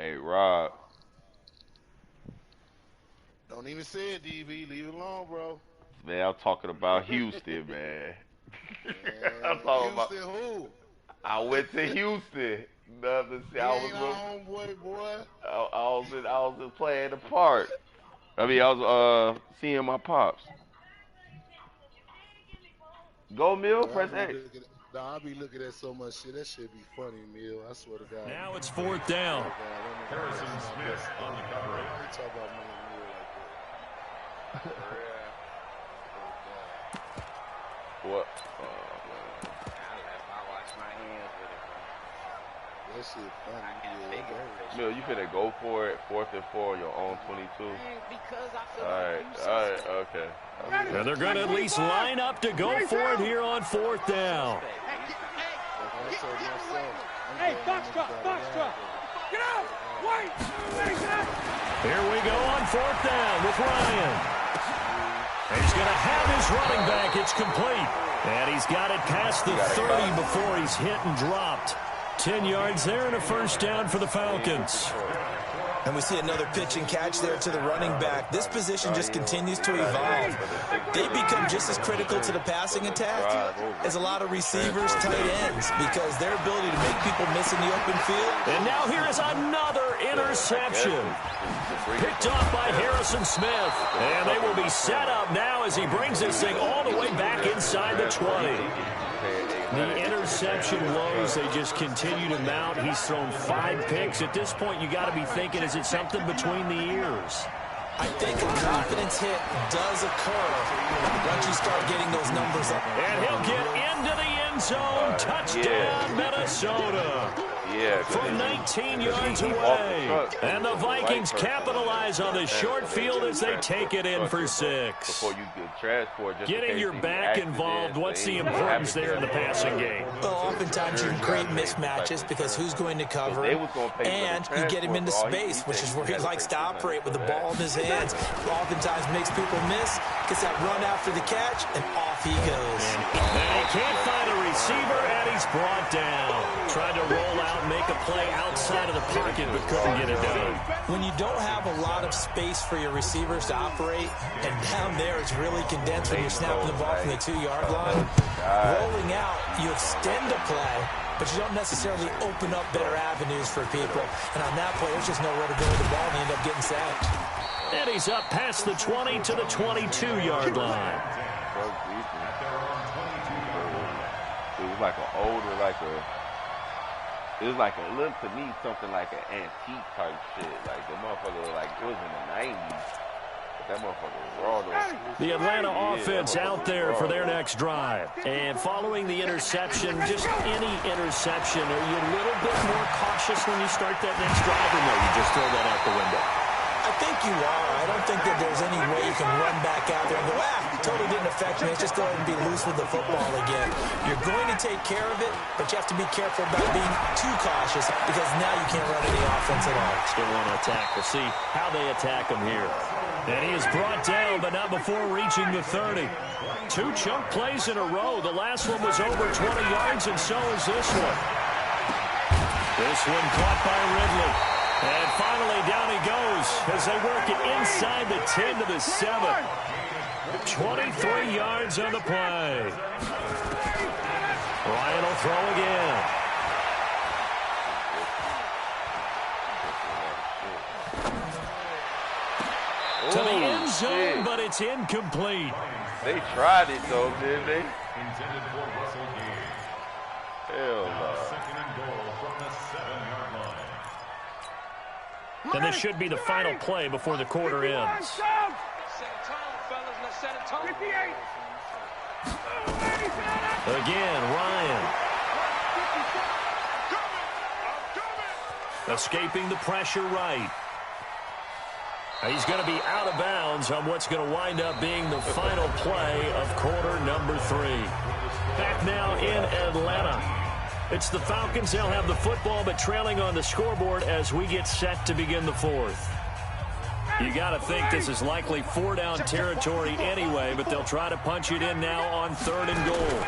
Hey, Rob. Don't even say it, DB. Leave it alone, bro. Man, I'm talking about Houston, man. I'm Man, talking about. Houston who? I went to Houston. Nothing. He ain't our homeboy, boy. I was just playing the part. I mean, I was seeing my pops. Go Mill, Boy, press X. I be looking at so much shit. That shit be funny, Mill. I swear to God. Now it's fourth down. Harrison Smith on the cover. Why you talk about me and Mill like that? What? That shit funny. Yeah, Mill, you finna go for it. 4th and 4 on your own 22. All right, okay. And they're going to at least line up to go for it here on fourth down. Hey, box truck. Get out! Wait! Here we go on fourth down with Ryan. He's going to have his running back. It's complete. And he's got it past the 30 before he's hit and dropped. 10 yards there and a first down for the Falcons. And we see another pitch and catch there to the running back. This position just continues to evolve. They become just as critical to the passing attack as a lot of receivers, tight ends, because their ability to make people miss in the open field. And now here is another interception. Picked off by Harrison Smith. And they will be set up now as he brings this thing all the way back inside the 20. The interception woes, they just continue to mount. He's thrown 5 picks. At this point, you got to be thinking, is it something between the ears? I think a confidence hit does occur once you start getting those numbers up. And he'll get into the end zone. Touchdown, Minnesota. From 19 yards away. And the Vikings capitalize on the short field as they take it in for 6. Getting your back involved, what's the importance there in the passing game? Well, oftentimes you can create mismatches because who's going to cover him, and you get him into space, which is where he likes to operate with the ball in his hands. Oftentimes makes people miss, gets that run after the catch, and off he goes. And he can't find a receiver, and he's brought down. Tried to roll out, make a play outside of the pocket, but couldn't get it done. When you don't have a lot of space for your receivers to operate, and down there it's really condensed when you're snapping the ball from the 2-yard line, rolling out, you extend a play, but you don't necessarily open up better avenues for people. And on that play, there's just nowhere to go with the ball, and you end up getting sacked. And he's up past the 20 to the 22-yard line. It was like an older, it was like a look to me, something like an antique type shit. Like the motherfucker, it was in the 90s. But that motherfucker was raw though. The Atlanta offense out there for their next drive. And following the interception, just any interception, are you a little bit more cautious when you start that next drive, or no, you just throw that out the window? I think you are. I don't think that there's any way you can run back out there and go, totally didn't affect me. Let's just go ahead and be loose with the football again. You're going to take care of it, but you have to be careful about being too cautious because now you can't run any offense at all. Still want to attack. We'll see how they attack him here. And he is brought down, but not before reaching the 30. 2 chunk plays in a row. The last one was over 20 yards, and so is this one. This one caught by Ridley. And finally, down he goes as they work it inside the 10 to the 7. 23 yards on the play. Ryan will throw again. To the end zone, but it's incomplete. They tried it, though, didn't they? Intended for Russell Gage. Hell no. Second and goal from the 7-yard line. And this should be the final play before the quarter ends. Set a tone, fellas. Let's set a tone. 58. Again, Ryan. Escaping the pressure right. He's going to be out of bounds on what's going to wind up being the final play of quarter number 3. Back now in Atlanta. It's the Falcons. They'll have the football, but trailing on the scoreboard as we get set to begin the 4th. You got to think this is likely 4-down territory anyway, but they'll try to punch it in now on 3rd and goal.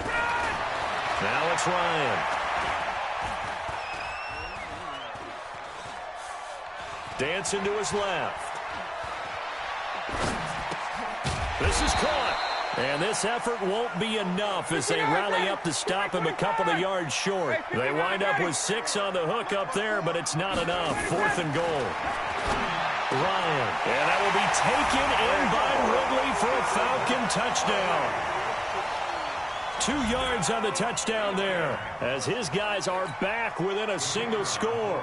Now it's Ryan. Dancing to his left. This is caught. And this effort won't be enough as they rally up to stop him a couple of yards short. They wind up with 6 on the hook up there, but it's not enough. 4th and goal. Ryan. And that will be taken in by Ridley for a Falcon touchdown. 2 yards on the touchdown there as his guys are back within a single score.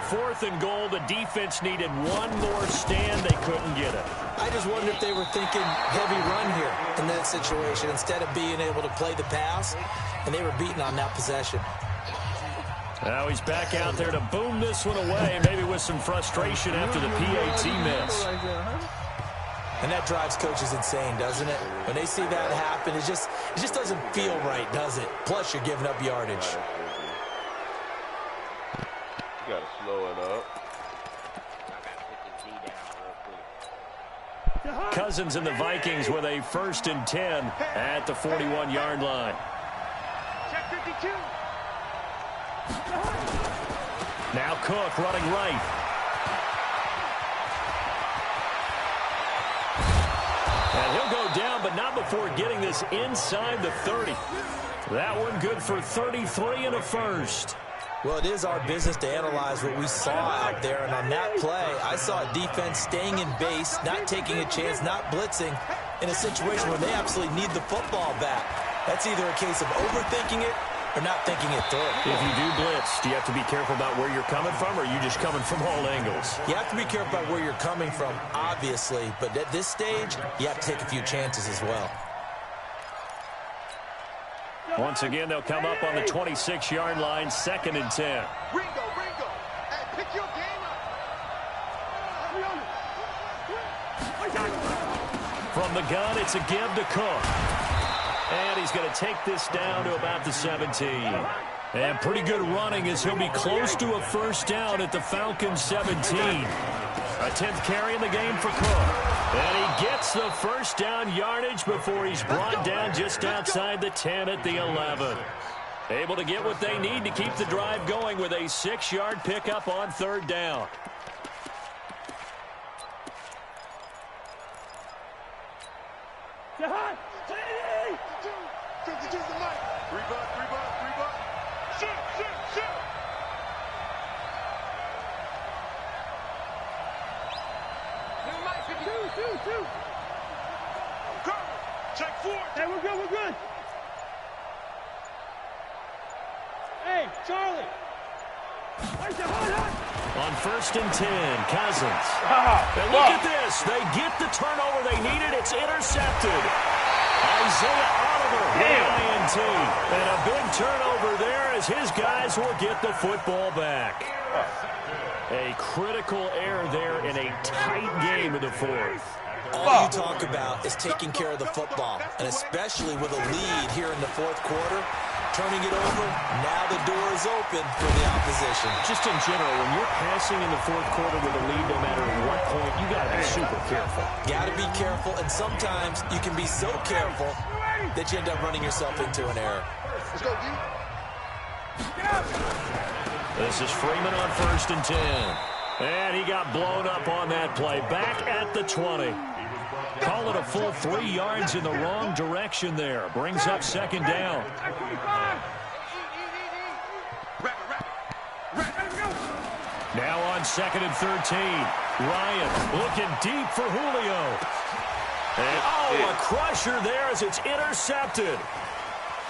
4th and goal. The defense needed one more stand. They couldn't get it. I just wonder if they were thinking heavy run here in that situation instead of being able to play the pass, and they were beaten on that possession. Now he's back out there to boom this one away, maybe with some frustration after the PAT miss. And that drives coaches insane, doesn't it? When they see that happen, it just doesn't feel right, does it? Plus, you're giving up yardage. You got to slow it up. Cousins and the Vikings with a 1st and 10 at the 41-yard line. Check 52. Now Cook running right. And he'll go down, but not before getting this inside the 30. That one good for 33 and a first. Well, it is our business to analyze what we saw out there, and on that play, I saw a defense staying in base, not taking a chance, not blitzing, in a situation where they absolutely need the football back. That's either a case of overthinking it or not thinking it through. If you do blitz, do you have to be careful about where you're coming from, or are you just coming from all angles? You have to be careful about where you're coming from, obviously, but at this stage, you have to take a few chances as well. Once again, they'll come up on the 26-yard line, 2nd and 10. Ringo, hey, pick your game up. From the gun, it's a give to Cook. And he's going to take this down to about the 17. And pretty good running as he'll be close to a 1st down at the Falcons' 17. A 10th carry in the game for Cook. And he gets the 1st down yardage before he's brought down just outside the 10 at the 11. Able to get what they need to keep the drive going with a 6-yard pickup on 3rd down. Check 4. Hey, we're good. Hey, Charlie. On 1st and 10, Cousins. And look at this. They get the turnover they needed. It's intercepted. Isaiah Oliver with an INT. And a big turnover there as his guys will get the football back. A critical error there in a tight game in the 4th. All you talk about is taking care of the football, and especially with a lead here in the 4th quarter, turning it over, now the door is open for the opposition. Just in general, when you're passing in the 4th quarter with a lead, no matter what point, you got to be super careful. Got to be careful, and sometimes you can be so careful that you end up running yourself into an error. Let's go, D. This is Freeman on 1st and 10. And he got blown up on that play. Back at the 20. Call it a full 3 yards in the wrong direction there. Brings up 2nd down. Now on 2nd and 13. Ryan looking deep for Julio. And a crusher there as it's intercepted.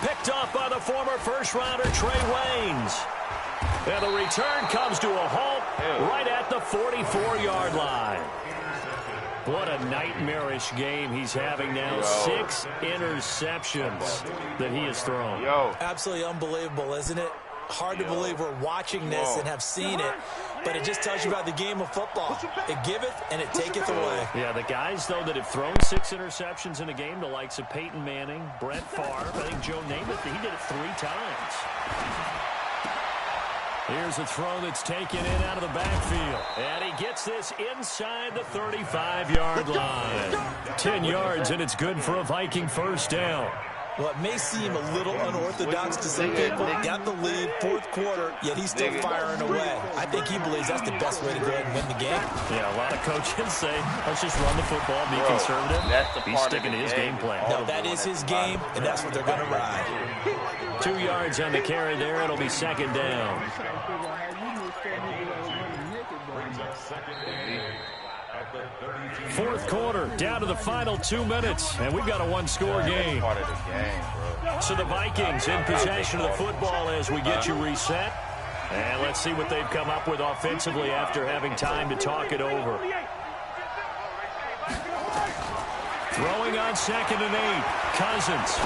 Picked up by the former first-rounder Trey Waynes. And the return comes to a halt right at the 44-yard line. What a nightmarish game he's having now. 6 interceptions that he has thrown. Absolutely unbelievable, isn't it? Hard to believe we're watching this and have seen it, but it just tells you about the game of football. It giveth and it taketh away. Yeah, the guys, though, that have thrown 6 interceptions in a game, the likes of Peyton Manning, Brett Favre, I think Joe Namath, he did it 3 times. Here's a throw that's taken in out of the backfield. And he gets this inside the 35-yard line. 10 yards, and it's good for a Viking 1st down. Well, it may seem a little unorthodox to some people. Got the lead, fourth quarter, yet he's still firing away. I think he believes that's the best way to go ahead and win the game. Yeah, a lot of coaches say, let's just run the football, be conservative. He's sticking to his game plan. No, that is his game, and that's what they're going to ride. 2 yards on the carry there. It'll be second down. Fourth quarter, down to the final 2 minutes, and we've got a one-score game. So the Vikings in possession of the football as we get you reset. And let's see what they've come up with offensively after having time to talk it over. Throwing on 2nd and 8, Cousins.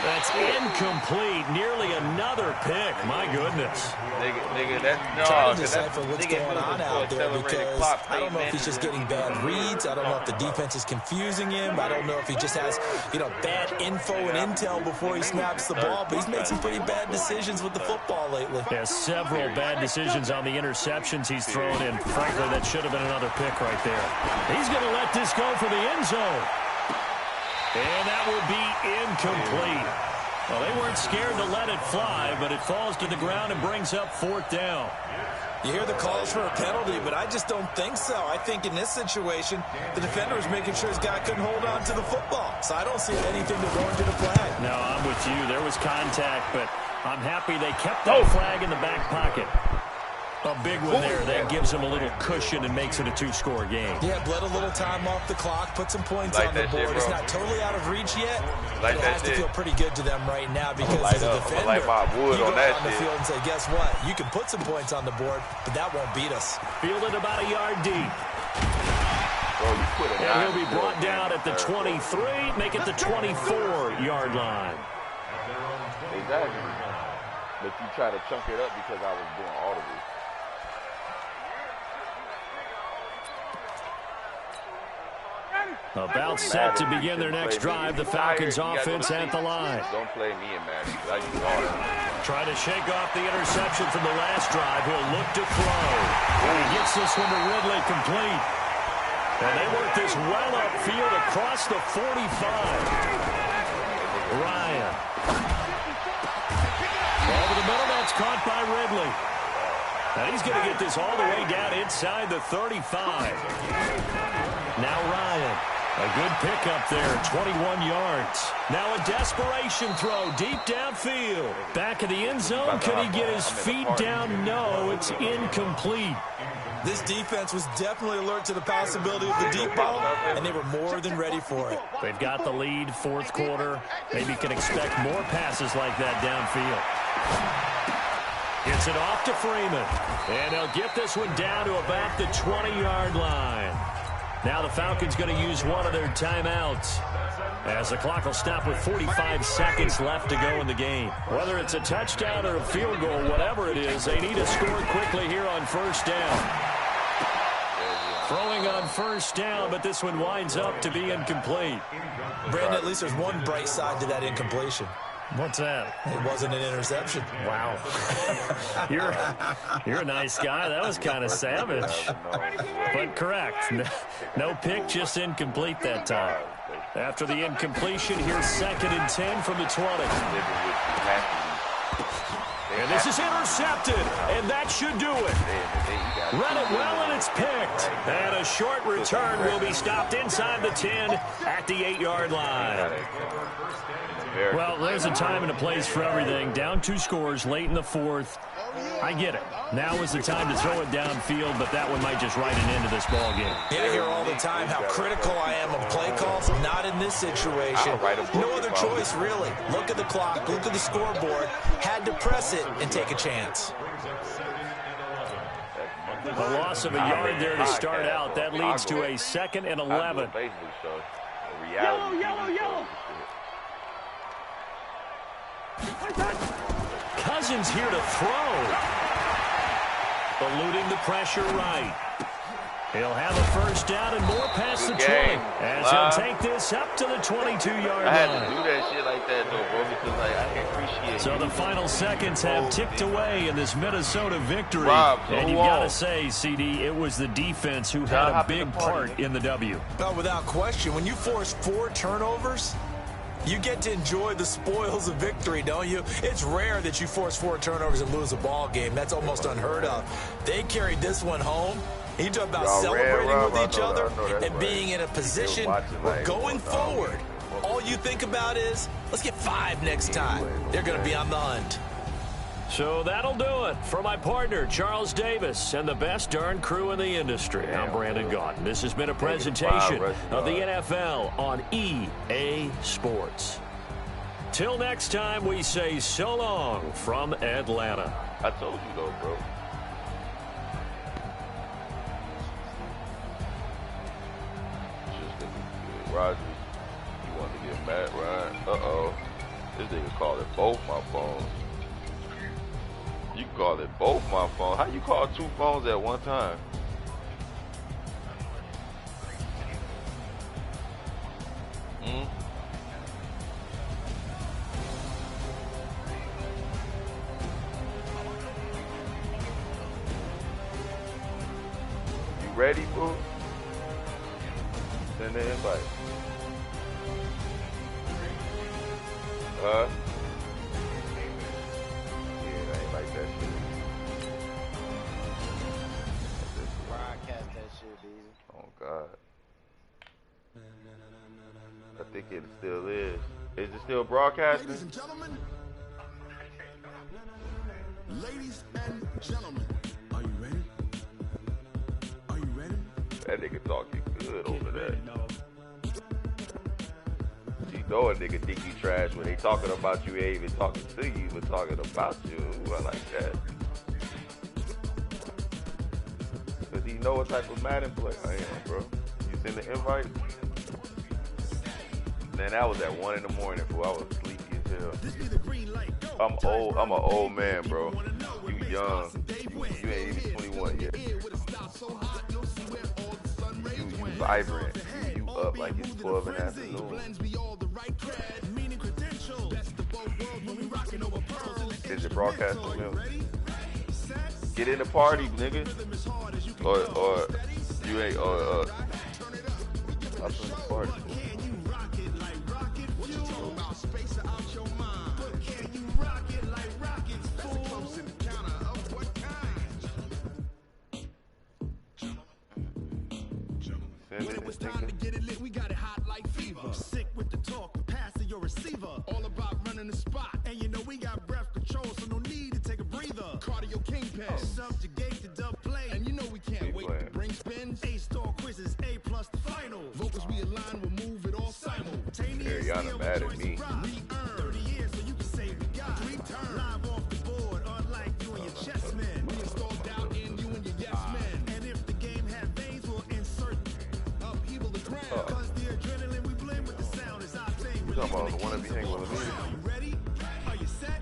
That's incomplete. Nearly another pick. My goodness. Nigga, that's trying to decipher what's going on out there because I don't know if he's just getting bad reads. I don't know if the defense is confusing him. I don't know if he just has, bad info and intel before he snaps the ball. But he's made some pretty bad decisions with the football lately. Yeah, several bad decisions on the interceptions he's thrown in. Frankly, that should have been another pick right there. He's going to let this go for the end zone. And that will be incomplete. Well, they weren't scared to let it fly, but it falls to the ground and brings up 4th down. You hear the calls for a penalty, but I just don't think so. I think in this situation, the defender was making sure his guy couldn't hold on to the football. So I don't see anything that warranted a flag. No, I'm with you. There was contact, but I'm happy they kept that flag in the back pocket. A big one there. That gives him a little cushion and makes it a 2-score game. Yeah, bled a little time off the clock, put some points on the board. It's not totally out of reach yet, but it has to feel pretty good to them right now because as a defender, you go on the field and say, guess what? You can put some points on the board, but that won't beat us. Fielded about a yard deep. And he'll be brought down at the 23, make it the 24-yard line. Exactly. But you try to chunk it up because I was doing audible. About set to begin their next drive. The Falcons offense at the line. Don't play me in Madden. I use audible. Trying to shake off the interception from the last drive. He'll look to throw. And he gets this one to Ridley complete. And they work this well upfield across the 45. Ryan. Over the middle, that's caught by Ridley. And he's going to get this all the way down inside the 35. Now Ryan. A good pickup there, 21 yards. Now a desperation throw deep downfield. Back of the end zone. Can he get his feet down? No, it's incomplete. This defense was definitely alert to the possibility of the deep ball, and they were more than ready for it. They've got the lead, 4th quarter. Maybe can expect more passes like that downfield. Gets it off to Freeman. And they'll get this one down to about the 20-yard line. Now the Falcons going to use one of their timeouts as the clock will stop with 45 seconds left to go in the game. Whether it's a touchdown or a field goal, whatever it is, they need to score quickly here on 1st down. Throwing on 1st down, but this one winds up to be incomplete. Brandon, at least there's one bright side to that incompletion. What's that? It wasn't an interception. Wow. You're a nice guy. That was kind of savage. But correct. No pick, just incomplete that time. After the incompletion, here's 2nd and 10 from the 20. And this is intercepted, and that should do it. Run it well, and it's picked. And a short return will be stopped inside the 10 at the 8-yard line. Well, there's a time and a place for everything. Down 2 scores late in the 4th. I get it. Now is the time to throw it downfield, but that one might just write an end to this ball game. I hear all the time how critical I am of play calls. Not in this situation. No other choice, really. Look at the clock. Look at the scoreboard. Had to press it and take a chance. A loss of a yard there to start out. That leads to a 2nd and 11. Yellow. Cousins here to throw. Eluding the pressure right. He'll have a 1st down and more past the 20. As he'll take this up to the 22-yard line. I had to do that shit like that, though, bro, because I appreciate it. So the final seconds have ticked away in this Minnesota victory. And you've got to say, CD, it was the defense who had a big part in the W. Without question, when you force 4 turnovers, You get to enjoy the spoils of victory, don't you? It's rare that you force 4 turnovers and lose a ball game. That's almost unheard of. They carried this one home. You talk about celebrating with each other and being in a position where going forward, all you think about is, let's get 5 next time. They're going to be on the hunt. So that'll do it for my partner, Charles Davis, and the best darn crew in the industry. I'm Brandon Gaudin. This has been a presentation of the NFL on EA Sports. Till next time, we say so long from Atlanta. I told you though, bro. Roger, you want to get mad, right? Uh-oh. This nigga called it both my phones. You call it both my phones. How you call 2 phones at one time? You ready, boo? Send the invite. Yeah, I ain't like that shit. Broadcast that shit, baby. Oh, God. I think it still is. Is it still broadcasting? Ladies and gentlemen. Ladies and gentlemen. Are you ready? Are you ready? That nigga talking good over there. You know a nigga think you trash when they talking about you, ain't even talking to you, but talking about you. Ooh, I like that. Cause he know what type of Madden player I am, bro. You send the invite? Man, that was at 1 in the morning, fool. I was sleepy as hell. I'm old. I'm an old man, bro. You young. You ain't even 21 yet. You vibrant. You up like it's 12 in the afternoon. Is it broadcasting now? Get in the party, nigga. Or you ain't I'm in the party. It's time to get it lit, we got it hot like fever. Sick with the talk, passing your receiver. All about running the spot. And you know we got breath control, so no need to take a breather. Cardio kingpin, subjugate the dub play. And you know we can't wait to bring spins. A-star quizzes, A+ the final. Vocals we align, we'll move it all simultaneous. Y'all mad at me. 30 years, so you can say we got 3 turns. Live off the board, unlike you and your chess men. We installed doubt in you and your yes men. And if the game had veins, we'll insert upheaval the ground. Cause the adrenaline we blend with the sound is our thing. You talking about the one that be hanging with me? Are you ready? Are you set?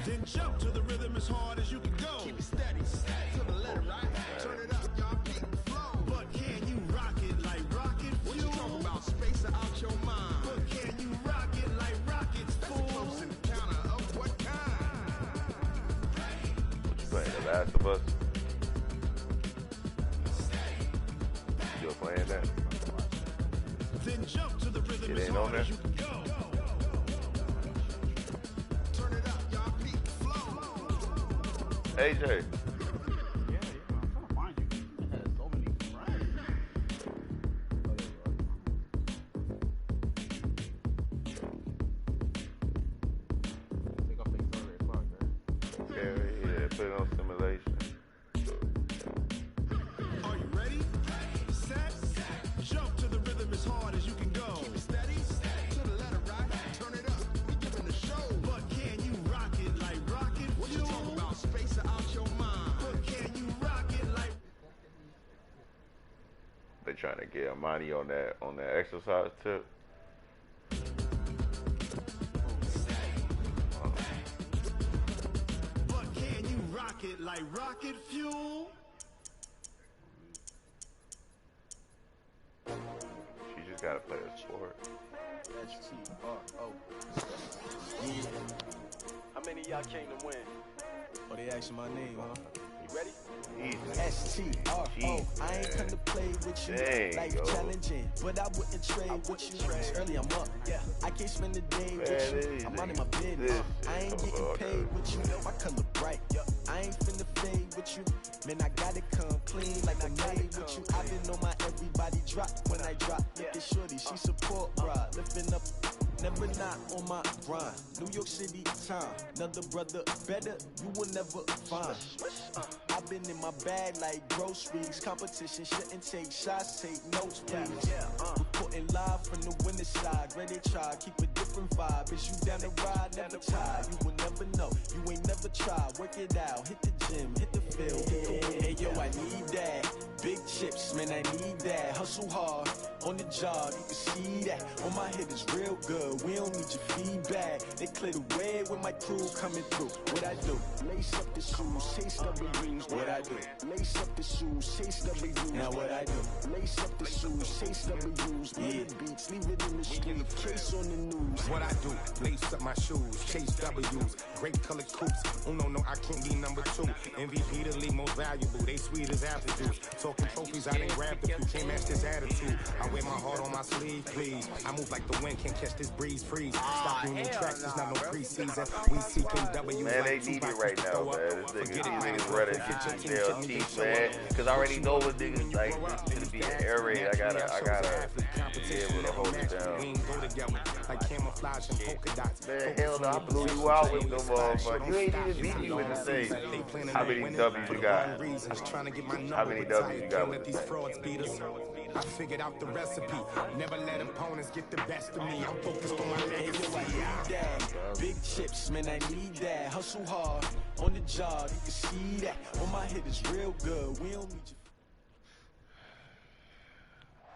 Then jump to the rhythm as hard as you can go. Keep it steady. To the letter, right? Turn it up, y'all keep the flow. But can you rock it like rocket fuel? What you talking about? Space out your mind. But can you rock it like rockets, fool? Close encounter of what kind? What you playing, The Last of Us? Still playing that? Then jump to the rhythm It as ain't on hard there? as you can go. Turn it up, y'all keep the flow. AJ. Yeah, put it on simulation. Are you ready? Set. Jump to the rhythm as hard as you can go. Keep it steady. To the letter, right? Turn it up. We giving the show. But can you rock it like rocket fuel? What you talking about? Space out your mind. But can you rock it like... They trying to get Amani on that exercise tip. But can you rock it like rocket fuel? She just gotta play a sport. That's How many of y'all came to win? Oh, they asking my name, huh? STRO. I ain't come to play with you. Life challenging, but I wouldn't trade with you. It's early, I'm up. Yeah, I can't spend the day with you. I'm out in my business. I ain't getting paid with you. My color bright. I ain't finna fade with you. Man, I gotta come clean like I made with you. I've been on my everybody drop when I drop. Look at shorty, she support ride. Lifting up. Never not on my grind. New York City time. Another brother better, you will never find. I've been in my bag like groceries. Competition shouldn't take shots, take notes, please. Reporting live from the winter side. Ready to try, keep a different vibe. Is you down the ride, never tired. You will never know, you ain't never tried. Work it out, hit the gym, hit the field. Hey yo, I need that. Big chips, man, I need that. Hustle hard, on the job, you can see that. On my head is real good, we don't need your feedback. They clear the way with my crew coming through. What I do? Lace up the shoes, chase W's. What I do? Lace up the shoes, chase W's. Now what I do? Lace up the shoes, chase W's. Yeah, beats, leave it in the street, case on the news. What I do? Lace up my shoes, chase W's. Great colored coops. Oh no, I can't be number 2. MVP the league most valuable. They sweet as apple juice. Talking trophies, I didn't grab the few. Can't match this attitude. I wear my heart on my sleeve, please. I move like the wind, can't catch this breeze, freeze. Stop doing tracks, it's not no preseason. We seeking W's. Man, they need it right now, man. This niggas ready to their teeth, man. Because I already know what niggas like. It's gonna be an air raid. I gotta be able to hold it down. Like camouflage and polka dots. Man, hell no, I blew you out with them motherfuckers. You ain't even beat me with the same. How many W's you got? How many W's you got with the same? I figured out the recipe. Never let opponents get the best of me. I'm focused on my legacy. Big chips, man, I need that. Hustle hard, on the job, you can see that. On my head is real good. We don't need you.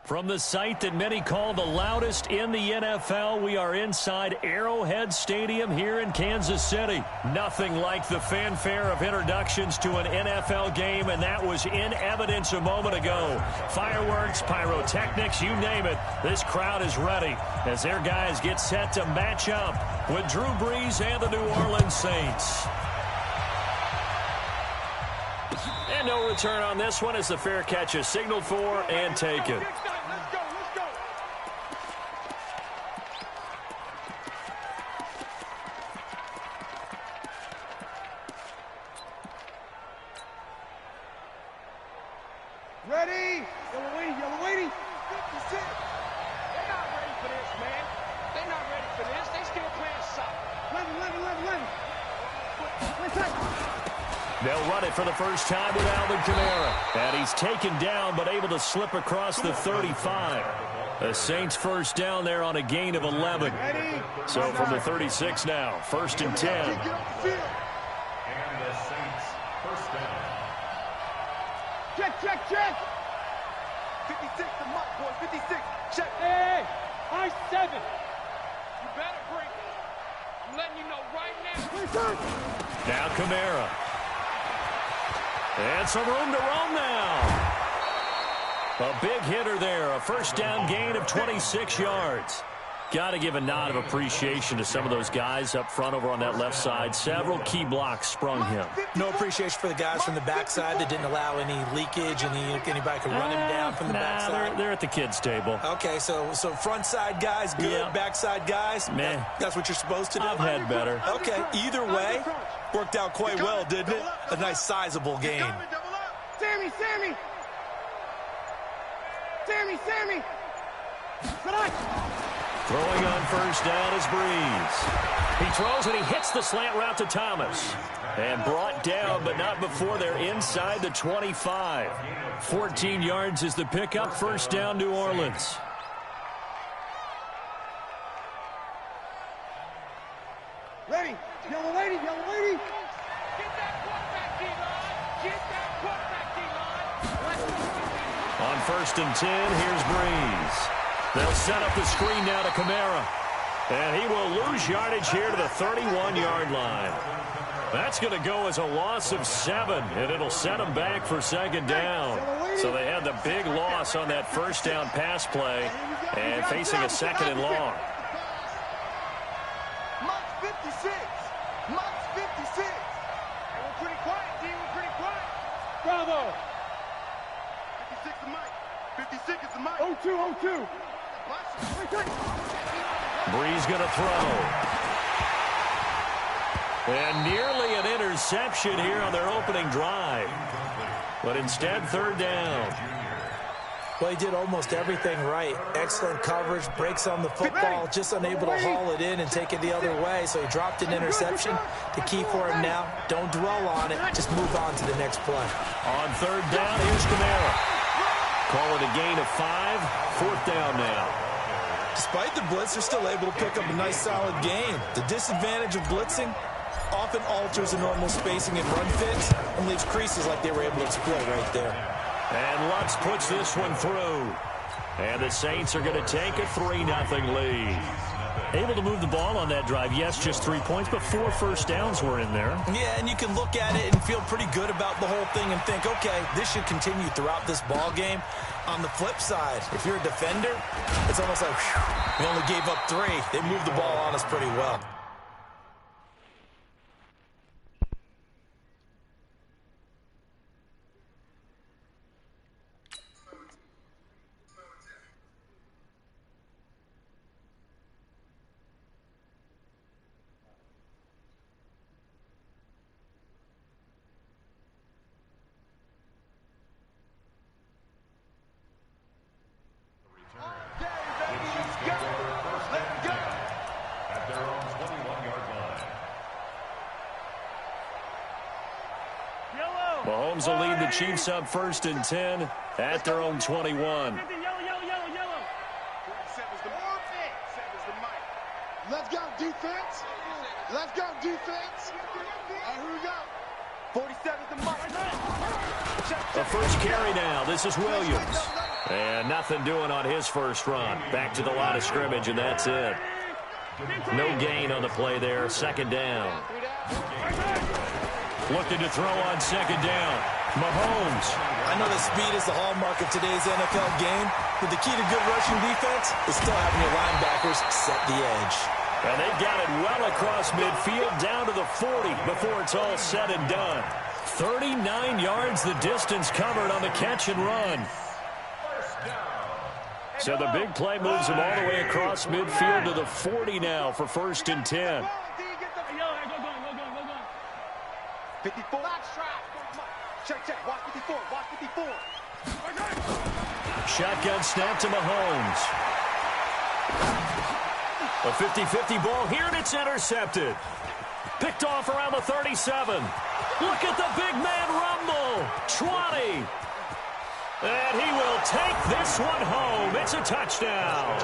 From the site that many call the loudest in the NFL, we are inside Arrowhead Stadium here in Kansas City. Nothing like the fanfare of introductions to an NFL game, and that was in evidence a moment ago. Fireworks, pyrotechnics, you name it. This crowd is ready as their guys get set to match up with Drew Brees and the New Orleans Saints. And no return on this one as the fair catch is signaled for and taken. Ready? Yellow lady. 56. They're not ready for this, man. They're not ready for this. They still playing soft. 11. They'll run it for the first time with Alvin Kamara. And he's taken down but able to slip across the 35. The Saints first down there on a gain of 11. So from the 36 now, 1st and 10. And the Saints first down. Check. 56, the mark, boy. 56. Check. Hey, I 7. You better bring it. I'm letting you know right now. Now Kamara. And some room to roam now. A big hitter there. A first down gain of 26 yards. Got to give a nod of appreciation to some of those guys up front over on that left side. Several key blocks sprung him. No appreciation for the guys from the backside that didn't allow any leakage and anybody could run him down from the backside. They're at the kids' table. Okay, so front side guys good, Yeah. backside guys, Man. that's what you're supposed to do? I've had better. Okay, either way, worked out quite well, didn't it? A nice sizable game. Sammy. Throwing on first down is Brees. He throws and he hits the slant route to Thomas. And brought down, but not before they're inside the 25. 14 yards is the pickup. First down, New Orleans. Ready? Yellow lady. Get that quarterback, D-line. Get that quarterback, D-line. On 1st and 10, here's Brees. They'll set up the screen now to Kamara. And he will lose yardage here to the 31-yard line. That's going to go as a loss of 7, and it'll set them back for 2nd down. So they had the big loss on that first down pass play and facing a 2nd and long. Mox 56. We're pretty quiet, D. We're pretty quiet. 0-2. Brees going to throw. And nearly an interception here on their opening drive. But instead, third down. Well, he did almost everything right. Excellent coverage, breaks on the football, just unable to haul it in and take it the other way. So he dropped an interception. The key for him now, don't dwell on it. Just move on to the next play. On third down, here's Kamara. Call it a gain of 5. Fourth down now. Despite the blitz, they're still able to pick up a nice, solid gain. The disadvantage of blitzing often alters the normal spacing and run fits and leaves creases like they were able to exploit right there. And Lutz puts this one through. And the Saints are going to take a 3-0 lead. Able to move the ball on that drive. Yes, just 3 points, but 4 first downs were in there. Yeah, and you can look at it and feel pretty good about the whole thing and think, okay, this should continue throughout this ball game. On the flip side, if you're a defender, it's almost like, whew, we only gave up 3. They moved the ball on us pretty well. Mahomes will lead the Chiefs up 1st and 10 at their own 21. Let's go, defense. Let's go, defense. Here we go. 47's the mic. The first carry now. This is Williams. And nothing doing on his first run. Back to the line of scrimmage, and that's it. No gain on the play there. 2nd down. Looking to throw on 2nd down. Mahomes. I know that speed is the hallmark of today's NFL game, but the key to good rushing defense is still having your linebackers set the edge. And they've got it well across midfield down to the 40 before it's all said and done. 39 yards the distance covered on the catch and run. So the big play moves him all the way across midfield to the 40 now for 1st and 10. 54. Check. Watch 54. Watch 54. Shotgun snap to Mahomes. A 50-50 ball here, and it's intercepted. Picked off around the 37. Look at the big man rumble. 20. And he will take this one home. It's a touchdown.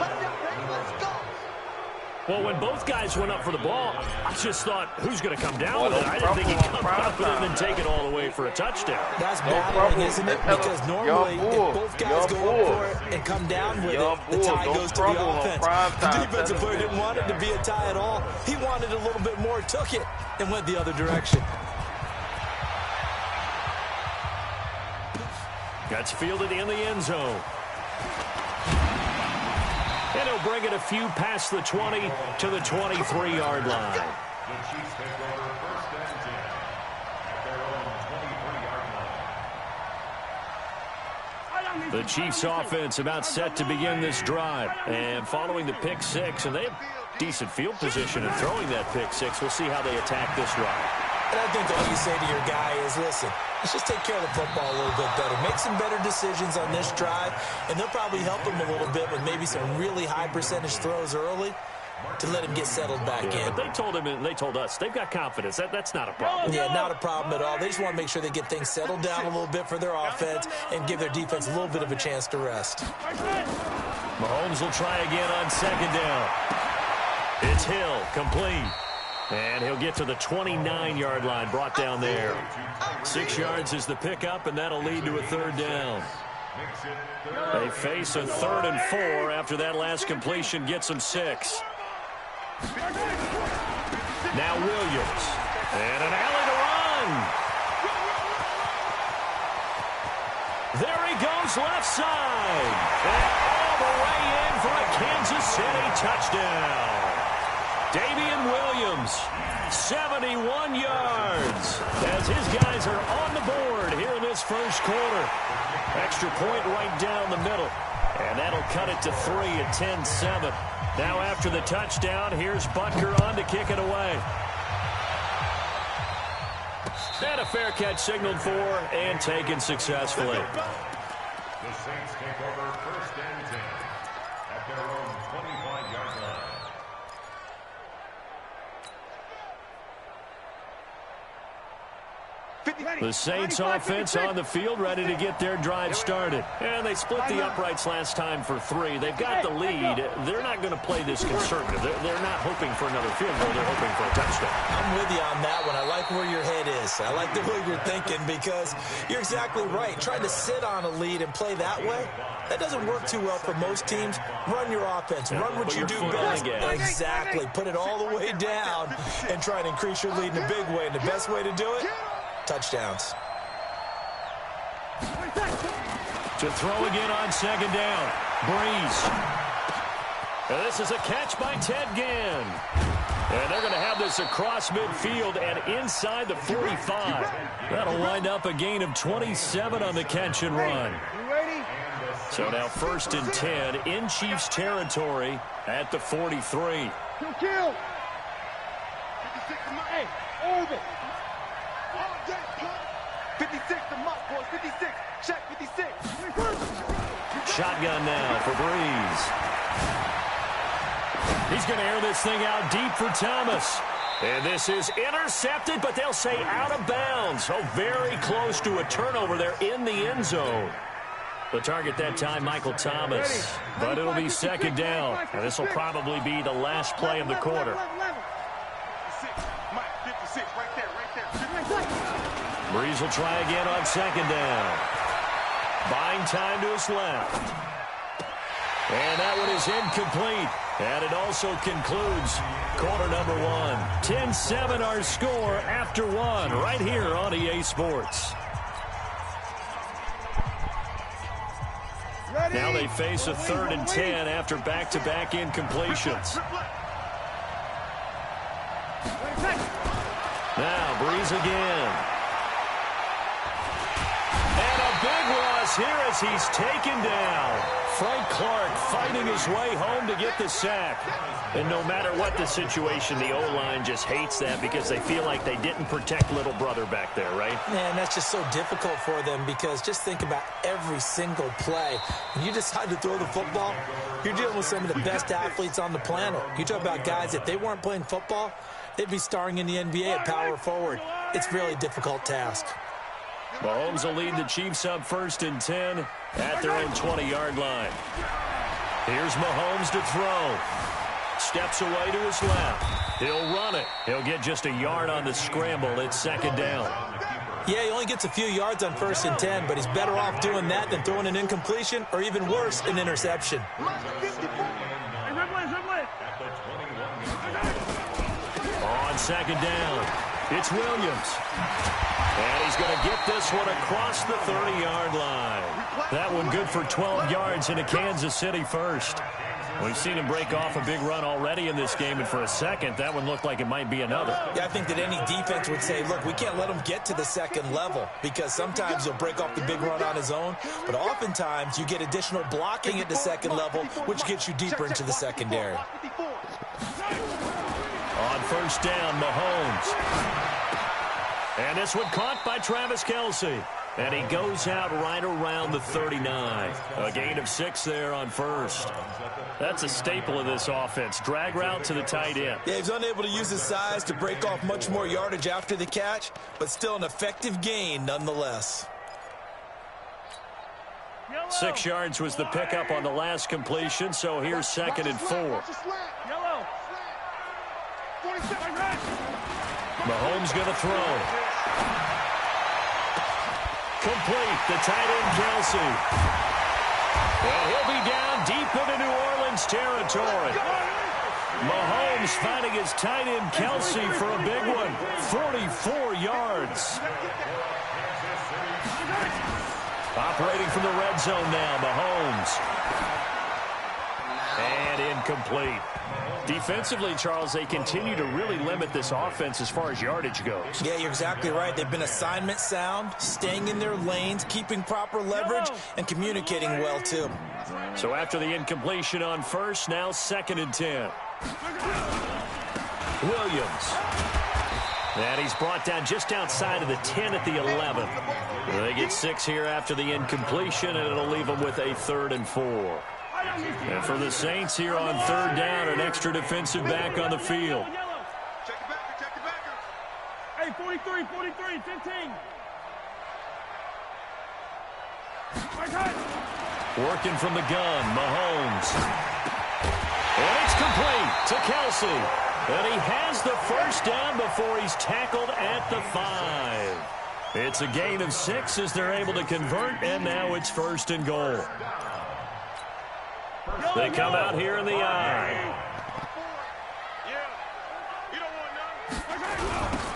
Well, when both guys went up for the ball, I just thought, who's going to come down with it? I didn't think he'd come up with it and then take it all the way for a touchdown. That's battling, isn't it? Because normally, if both guys go up for it and come down with it, the tie goes to the offense. The defensive player didn't want it to be a tie at all. He wanted a little bit more, took it, and went the other direction. Gets fielded in the end zone. And he'll bring it a few past the 20 to the 23-yard line. The Chiefs take over 1st and 10 at their own 23-yard line. The Chiefs offense about set to begin this drive. And following the pick 6, and they have decent field position in throwing that pick 6. We'll see how they attack this drive. And I think all you say to your guy is, listen, let's just take care of the football a little bit better. Make some better decisions on this drive, and they'll probably help him a little bit with maybe some really high percentage throws early to let him get settled back in. But they told him and they told us they've got confidence. That's not a problem. Yeah, not a problem at all. They just want to make sure they get things settled down a little bit for their offense and give their defense a little bit of a chance to rest. Mahomes will try again on 2nd down. It's Hill, complete. And he'll get to the 29-yard line, brought down there. 6 yards is the pickup, and that'll lead to a 3rd down. They face a 3rd and 4 after that last completion gets them 6. Now Williams. And an alley to run. There he goes left side. And all the way in for a Kansas City touchdown. Damian Williams, 71 yards, as his guys are on the board here in this first quarter. Extra point right down the middle. And that'll cut it to 3 at 10-7. Now after the touchdown, here's Butker on to kick it away. And a fair catch signaled for and taken successfully. The Saints take over 1st and 10 at their own 25-yard line. The Saints offense on the field, ready to get their drive started. And they split the uprights last time for 3. They've got the lead. They're not going to play this conservative. They're not hoping for another field goal. They're hoping for a touchdown. I'm with you on that one. I like where your head is. I like the way you're thinking because you're exactly right. Trying to sit on a lead and play that way, that doesn't work too well for most teams. Run your offense. Run what you do best. Exactly. Put it all the way down and try and increase your lead in a big way. And the best way to do it, touchdowns. To throw again on 2nd down. Breeze. And this is a catch by Ted Ginn. And they're going to have this across midfield and inside the 45. That'll wind up a gain of 27 on the catch and run. So now 1st and 10 in Chiefs territory at the 43. Kill. Hey, orbit. 56 to Muck, boys. 56. Check 56. Shotgun now for Breeze. He's going to air this thing out deep for Thomas. And this is intercepted, but they'll say out of bounds. Oh, very close to a turnover there in the end zone. The target that time, Michael Thomas. But it'll be 2nd down. And this will probably be the last play of the quarter. 56, right there. Breeze will try again on 2nd down. Buying time to his left. And that one is incomplete. And it also concludes quarter number 1. 10-7 our score after 1 right here on EA Sports. Now they face a 3rd and 10 after back-to-back incompletions. Now Breeze again. And a big loss here as he's taken down. Frank Clark fighting his way home to get the sack. And no matter what the situation, the O-line just hates that because they feel like they didn't protect little brother back there, right? Man, that's just so difficult for them because just think about every single play. When you decide to throw the football, you're dealing with some of the best athletes on the planet. You talk about guys, if they weren't playing football, they'd be starring in the NBA at power forward. It's a really difficult task. Mahomes will lead the Chiefs up 1st and 10 at their own 20-yard line. Here's Mahomes to throw. Steps away to his left. He'll run it. He'll get just a yard on the scramble. It's 2nd down. Yeah, he only gets a few yards on 1st and 10, but he's better off doing that than throwing an incompletion or even worse, an interception. On 2nd down, it's Williams. And he's going to get this one across the 30-yard line. That one good for 12 yards into Kansas City first. We've seen him break off a big run already in this game, and for a second, that one looked like it might be another. Yeah, I think that any defense would say, look, we can't let him get to the 2nd level because sometimes he'll break off the big run on his own, but oftentimes you get additional blocking at the 2nd level, which gets you deeper into the secondary. On 1st down, Mahomes. And this one caught by Travis Kelce. And he goes out right around the 39. A gain of 6 there on 1st. That's a staple of this offense. Drag route to the tight end. Yeah, he's unable to use his size to break off much more yardage after the catch, but still an effective gain nonetheless. 6 yards was the pickup on the last completion, so here's 2nd and 4. Mahomes going to throw. Complete, the tight end, Kelce. And he'll be down deep into New Orleans territory. Mahomes finding his tight end, Kelce, for a big one. 44 yards. Operating from the red zone now, Mahomes. And incomplete. Defensively, Charles, they continue to really limit this offense as far as yardage goes. Yeah, you're exactly right. They've been assignment sound, staying in their lanes, keeping proper leverage, and communicating well, too. So after the incompletion on first, now 2nd and 10. Williams. And he's brought down just outside of the 10 at the 11. They get 6 here after the incompletion, and it'll leave them with a 3rd and 4. And for the Saints here on 3rd down, an extra defensive back on the field. Check the backer, check the backer. Hey, 43, 43, 15. Working from the gun, Mahomes. And it's complete to Kelsey. And he has the first down before he's tackled at the 5. It's a gain of 6 as they're able to convert, and now it's 1st and goal. They come out here in the eye.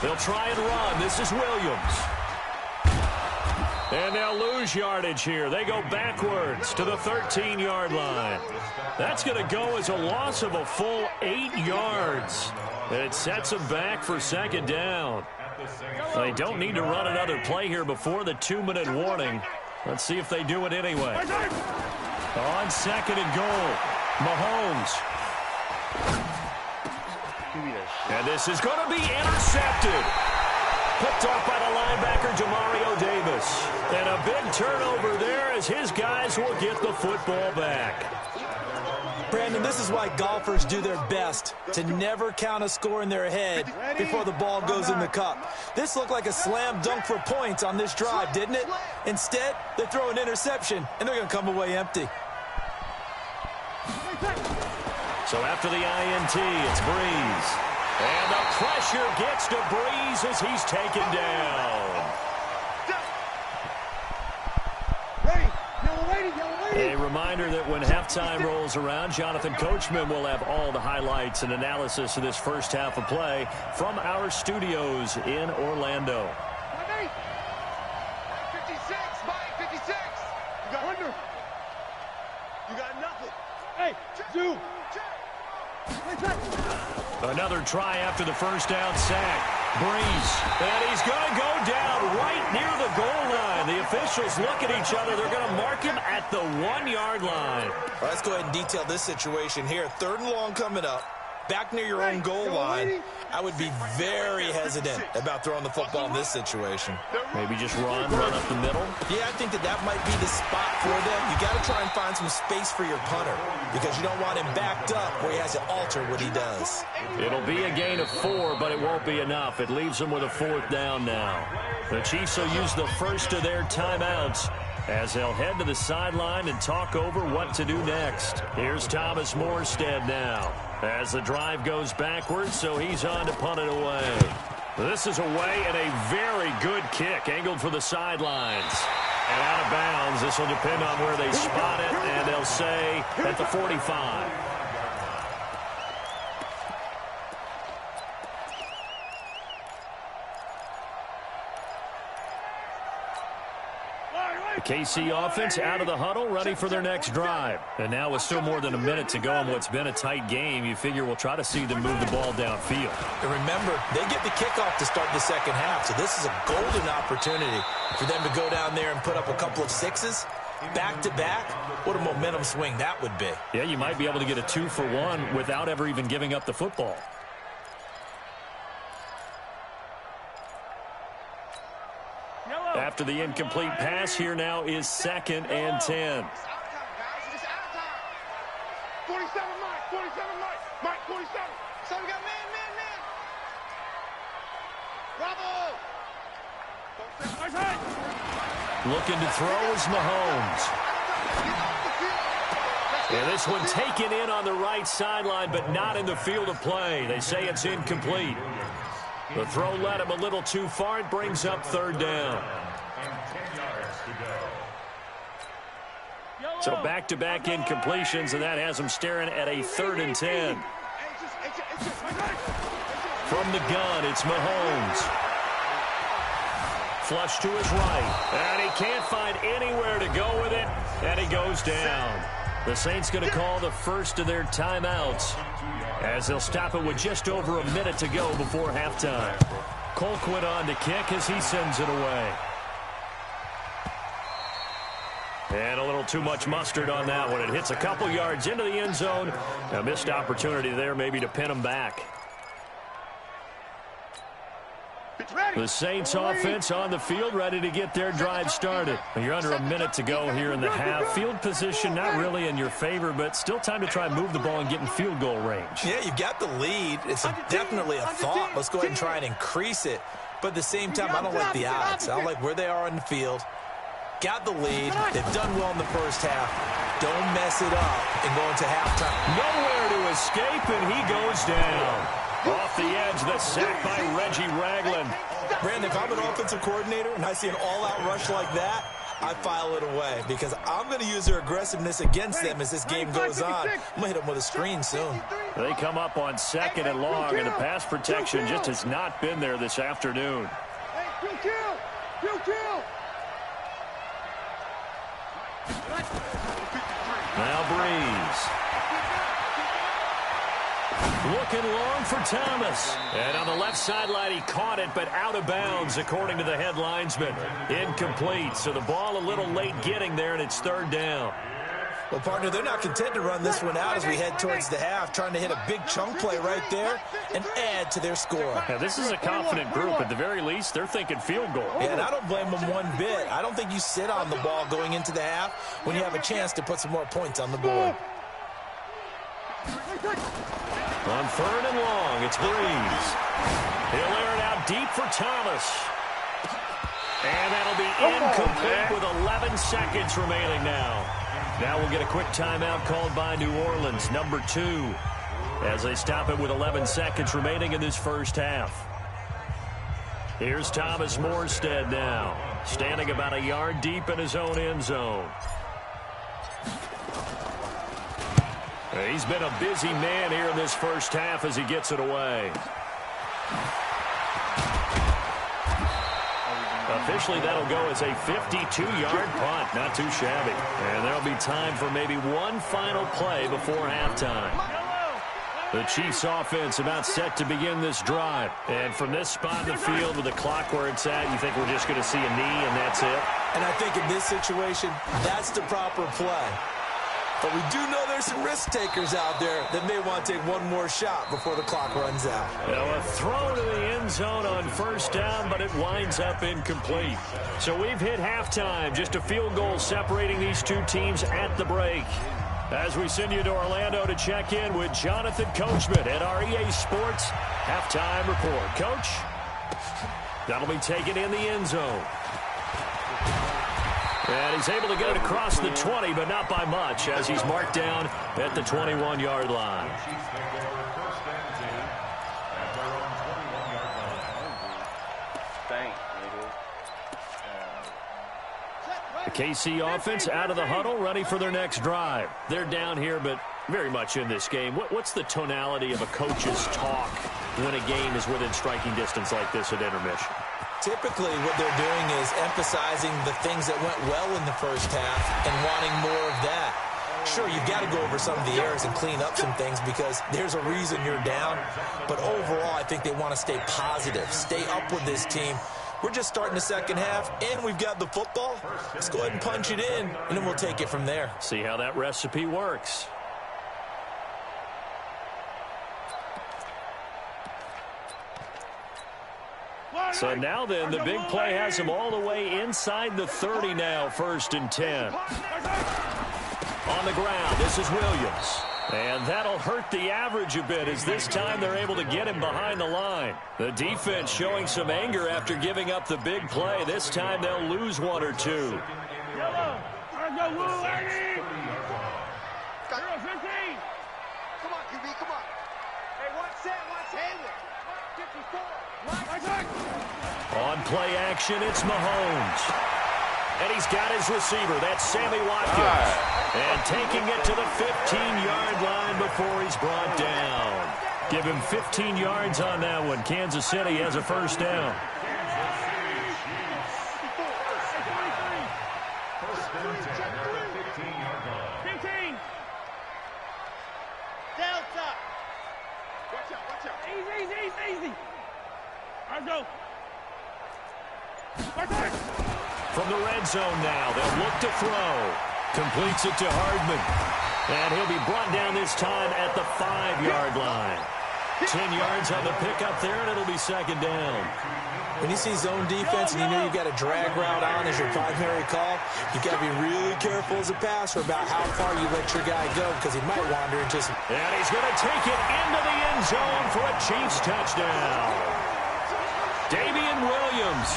They'll try and run. This is Williams. And they'll lose yardage here. They go backwards to the 13-yard line. That's going to go as a loss of a full 8 yards. And it sets them back for 2nd down. They don't need to run another play here before the 2-minute warning. Let's see if they do it anyway. On 2nd and goal, Mahomes. And this is going to be intercepted. Picked off by the linebacker, Demario Davis. And a big turnover there as his guys will get the football back. Brandon, this is why golfers do their best to never count a score in their head before the ball goes in the cup. This looked like a slam dunk for points on this drive, didn't it? Instead, they throw an interception, and they're going to come away empty. So after the INT, it's Breeze. And the pressure gets to Breeze as he's taken down. A reminder that when halftime rolls around, Jonathan Coachman will have all the highlights and analysis of this first half of play from our studios in Orlando. 56, Mike, 56. You got under. You got nothing. Hey, do. Another try after the first down sack. Breeze. And he's going to go down right near the goal line. The officials look at each other. They're going to mark him at the 1-yard line. Well, let's go ahead and detail this situation here. 3rd and long coming up. Back near your own goal line. I would be very hesitant about throwing the football in this situation. Maybe just run up the middle. Yeah, I think that might be the spot for them. You got to try and find some space for your punter because you don't want him backed up where he has to alter what he does. It'll be a gain of 4, but it won't be enough. It leaves them with a 4th down now. The Chiefs will use the first of their timeouts as they'll head to the sideline and talk over what to do next. Here's Thomas Morstead now as the drive goes backwards, so he's on to punt it away. This is away and a very good kick angled for the sidelines. And out of bounds. This will depend on where they spot it, and they'll say at the 45. The KC offense out of the huddle, ready for their next drive. And now with still more than a minute to go in what's been a tight game, you figure we'll try to see them move the ball downfield. And remember, they get the kickoff to start the second half, so this is a golden opportunity for them to go down there and put up a couple of 6s. Back-to-back, what a momentum swing that would be. Yeah, you might be able to get a 2-for-1 without ever even giving up the football. After the incomplete pass, here now is 2nd and 10. 47, Mike. 47, Mike. Mike, 47. So we got man. Bravo. Looking to throw is Mahomes. And this one taken in on the right sideline, but not in the field of play. They say it's incomplete. The throw led him a little too far. It brings up 3rd down. So back-to-back incompletions, and that has him staring at a 3rd and 10. From the gun, it's Mahomes. Flush to his right, and he can't find anywhere to go with it, and he goes down. The Saints going to call the first of their timeouts as they'll stop it with just over a minute to go before halftime. Colquitt on to kick as he sends it away. And a little too much mustard on that one. It hits a couple yards into the end zone. A missed opportunity there maybe to pin him back. The Saints offense on the field, ready to get their drive started. You're under a minute to go here in the half. Field position not really in your favor, but still time to try and move the ball and get in field goal range. Yeah, you've got the lead. It's definitely a thought. Let's go ahead and try and increase it. But at the same time, I don't like the odds. I don't like where they are on the field. Got the lead. They've done well in the first half. Don't mess it up and go into halftime. Nowhere to escape, and he goes down. Off the edge, the sack by Reggie Ragland. Brandon, if I'm an offensive coordinator and I see an all-out rush like that, I file it away because I'm going to use their aggressiveness against them as this game goes on. I'm going to hit them with a screen soon. They come up on 2nd and long, and the pass protection just has not been there this afternoon. Now Breeze. Looking long for Thomas. And on the left sideline, he caught it, but out of bounds, according to the head linesman. Incomplete, so the ball a little late getting there, and it's 3rd down. Well, partner, they're not content to run this one out as we head towards the half, trying to hit a big chunk play right there and add to their score. Now, this is a confident group. At the very least, they're thinking field goal. Yeah, and I don't blame them one bit. I don't think you sit on the ball going into the half when you have a chance to put some more points on the board. On 3rd and long, it's Breeze. He'll air it out deep for Thomas. And that'll be incomplete with 11 seconds remaining now. Now we'll get a quick timeout called by New Orleans, number 2, as they stop it with 11 seconds remaining in this first half. Here's Thomas Morstead now, standing about a yard deep in his own end zone. He's been a busy man here in this first half as he gets it away. Officially, that'll go as a 52-yard punt. Not too shabby. And there'll be time for maybe one final play before halftime. The Chiefs offense about set to begin this drive. And from this spot in the field with the clock where it's at, you think we're just going to see a knee and that's it? And I think in this situation, that's the proper play. But we do know there's some risk takers out there that may want to take one more shot before the clock runs out. Now a throw to the end zone on 1st down, but it winds up incomplete. So we've hit halftime. Just a field goal separating these two teams at the break. As we send you to Orlando to check in with Jonathan Coachman at our EA Sports halftime report. Coach, that'll be taken in the end zone. And he's able to get it across the 20, but not by much, as he's marked down at the 21-yard line. The KC offense out of the huddle, ready for their next drive. They're down here, but very much in this game. What's the tonality of a coach's talk when a game is within striking distance like this at intermission? Typically, what they're doing is emphasizing the things that went well in the first half and wanting more of that. Sure, you've got to go over some of the errors and clean up some things because there's a reason you're down. But overall, I think they want to stay positive, stay up with this team. We're just starting the second half, and we've got the football. Let's go ahead and punch it in, and then we'll take it from there. See how that recipe works. So now then, the big play has him all the way inside the 30 now, 1st and 10. On the ground, this is Williams. And that'll hurt the average a bit as this time they're able to get him behind the line. The defense showing some anger after giving up the big play. This time they'll lose 1 or 2. Come on, QB, come on. Hey, one set, Hayward. 54. On play action, it's Mahomes. And he's got his receiver. That's Sammy Watkins. And taking it to the 15-yard line before he's brought down. Give him 15 yards on that one. Kansas City has a 1st down. From the red zone now, they'll look to throw. Completes it to Hardman. And he'll be brought down this time at the 5-yard line. 10 yards on the pickup there, and it'll be second down. When you see zone defense and you know you've got a drag route on as your primary call, you've got to be really careful as a passer about how far you let your guy go because he might wander and just... And he's going to take it into the end zone for a Chiefs touchdown. Damian Williams,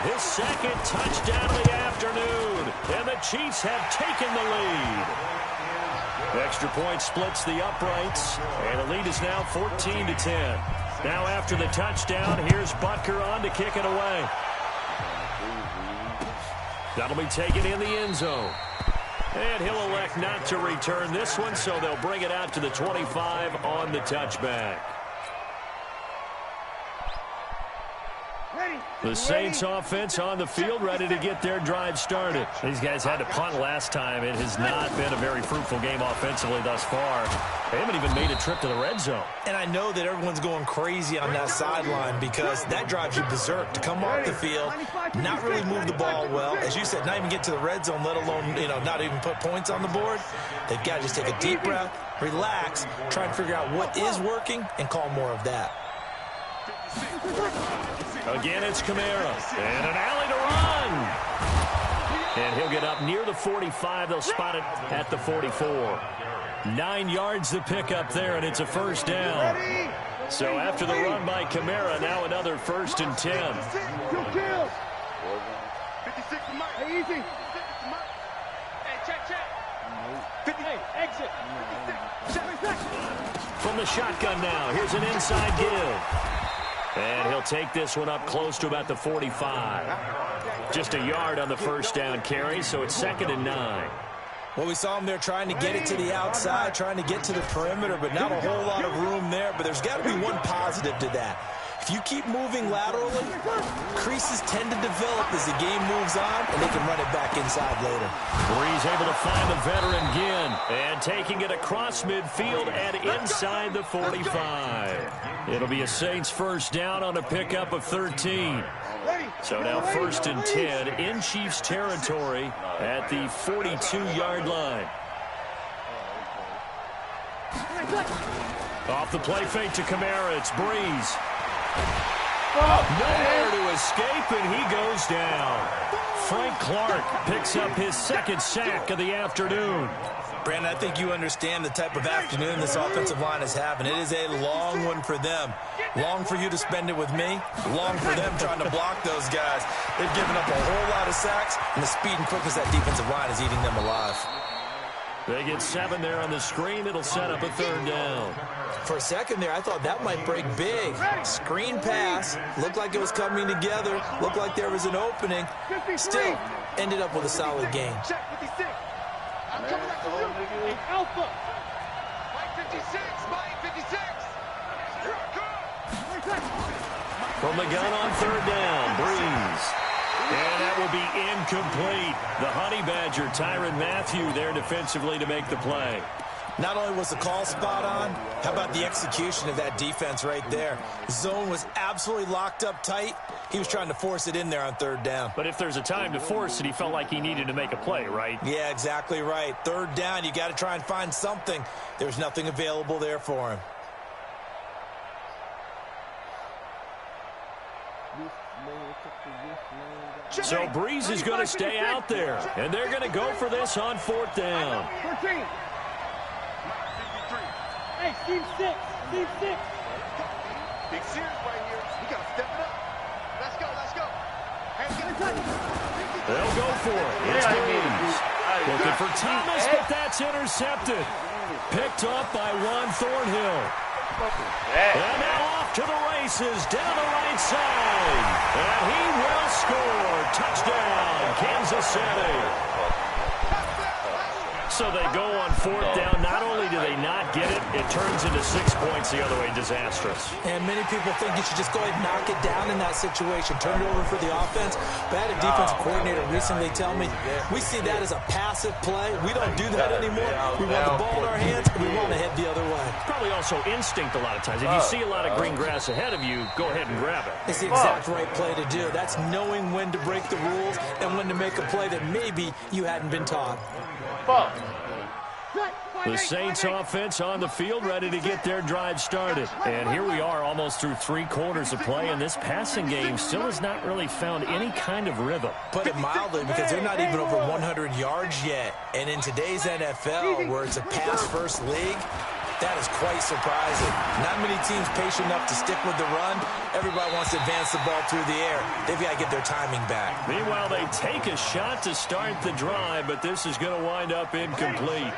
his second touchdown of the afternoon, and the Chiefs have taken the lead. Extra point splits the uprights, and the lead is now 14-10. Now after the touchdown, here's Butker on to kick it away. That'll be taken in the end zone. And he'll elect not to return this one, so they'll bring it out to the 25 on the touchback. The Saints offense on the field, ready to get their drive started. These guys had to punt last time. It has not been a very fruitful game offensively thus far. They haven't even made a trip to the red zone. And I know that everyone's going crazy on that sideline because that drives you berserk to come off the field, not really move the ball well. As you said, not even get to the red zone, let alone, not even put points on the board. They've got to just take a deep breath, relax, try and figure out what is working, and call more of that. Again, it's Kamara. And an alley to run. And he'll get up near the 45. They'll spot it at the 44. 9 yards to pick up there, and it's a first down. So after the run by Kamara, now another 1st and 10. 56 to Mike. Hey, easy. 56 to Mike. Hey, check. 58, exit. 56, From the shotgun now, here's an inside give. And he'll take this one up close to about the 45. Just a yard on the first down carry, so it's 2nd and 9. Well, we saw him there trying to get it to the outside, trying to get to the perimeter, but not a whole lot of room there. But there's got to be one positive to that. If you keep moving laterally, creases tend to develop as the game moves on, and they can run it back inside later. Breeze able to find the veteran Ginn, and taking it across midfield and inside the 45. It'll be a Saints first down on a pickup of 13. So now 1st and 10 in Chiefs territory at the 42-yard line. Off the play fake to Kamara, it's Breeze. Nowhere to escape, and he goes down. Frank Clark picks up his 2nd sack of the afternoon. Brandon, I think you understand the type of afternoon this offensive line is having. It is a long one for them. Long for you to spend it with me. Long for them trying to block those guys. They've given up a whole lot of sacks, and the speed and quickness of that defensive line is eating them alive. They get 7 there on the screen. It'll set up a 3rd down. For a second there, I thought that might break big. Screen pass. Looked like it was coming together. Looked like there was an opening. Still, ended up with a solid game. check 56. I'm coming back to you. Hey, Alpha. Mike 56, Mike 56. Here I come. From the gun on 3rd down, Breeze. And that will be incomplete. The Honey Badger, Tyrann Mathieu, there defensively to make the play. Not only was the call spot on, how about the execution of that defense right there? Zone was absolutely locked up tight. He was trying to force it in there on 3rd down. But if there's a time to force it, he felt like he needed to make a play, right? Yeah, exactly right. 3rd down, you got to try and find something. There's nothing available there for him. So Breeze is going to stay out there, and they're going to go for this on 4th down. 13. Hey, Steve 6. Steve 6. Big series right here. We got to step it up. Let's go. They'll go for it. It's Breeze. Looking for Thomas, but that's intercepted. Picked up by Juan Thornhill. And now off to the races down the right side. And he will score. Touchdown, Kansas City. So they go on 4th down. Not only do they not get it, it turns into 6 points the other way. Disastrous. And many people think you should just go ahead and knock it down in that situation. Turn it over for the offense. But I had a defensive coordinator recently tell me, we see that as a passive play. We don't do that anymore. We want the ball in our hands, and we want to head the other way. Probably also instinct a lot of times. If you see a lot of green grass ahead of you, go ahead and grab it. It's the exact right play to do. That's knowing when to break the rules and when to make a play that maybe you hadn't been taught. The Saints offense on the field, ready to get their drive started. And here we are almost through 3 quarters of play, and this passing game still has not really found any kind of rhythm. Put it mildly, because they're not even over 100 yards yet. And in today's NFL, where it's a pass-first league, that is quite surprising. Not many teams patient enough to stick with the run. Everybody wants to advance the ball through the air. They've got to get their timing back. Meanwhile, they take a shot to start the drive, but this is going to wind up incomplete.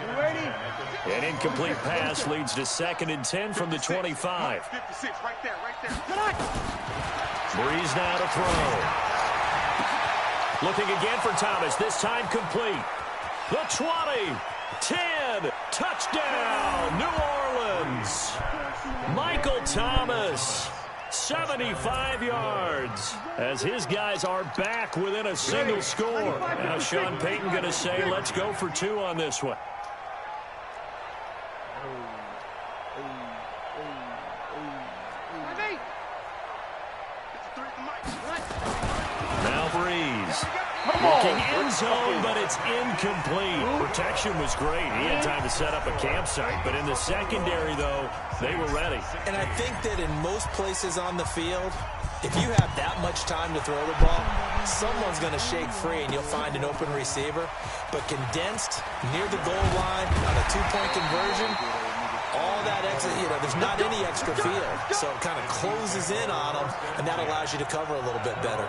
An incomplete pass leads to 2nd and 10 from the 25. 56, right there, right there. Breeze now to throw. Looking again for Thomas, this time complete. The 20, 10, touchdown, New Orleans. Michael Thomas, 75 yards, as his guys are back within a single score. Now Sean Payton going to say, let's go for 2 on this one. Now Breeze. Looking end zone, but it's incomplete. Protection was great. He had time to set up a campsite, but in the secondary, though, they were ready. And I think that in most places on the field, if you have that much time to throw the ball, someone's going to shake free and you'll find an open receiver. But condensed, near the goal line, on a 2-point conversion, all that extra, there's not any extra field. So it kind of closes in on them, and that allows you to cover a little bit better.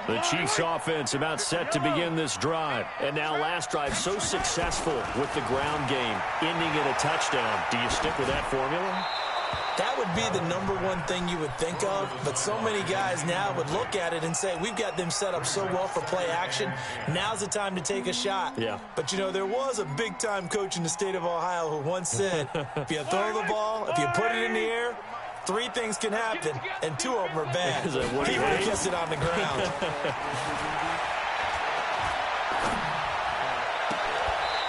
The Chiefs offense about set to begin this drive. And now last drive so successful with the ground game, ending in a touchdown. Do you stick with that formula? That would be the #1 thing you would think of, but so many guys now would look at it and say, we've got them set up so well for play action, now's the time to take a shot. Yeah. But, there was a big-time coach in the state of Ohio who once said, if you throw the ball, if you put it in the air, 3 things can happen, and 2 of them are bad. He would have kissed it on the ground.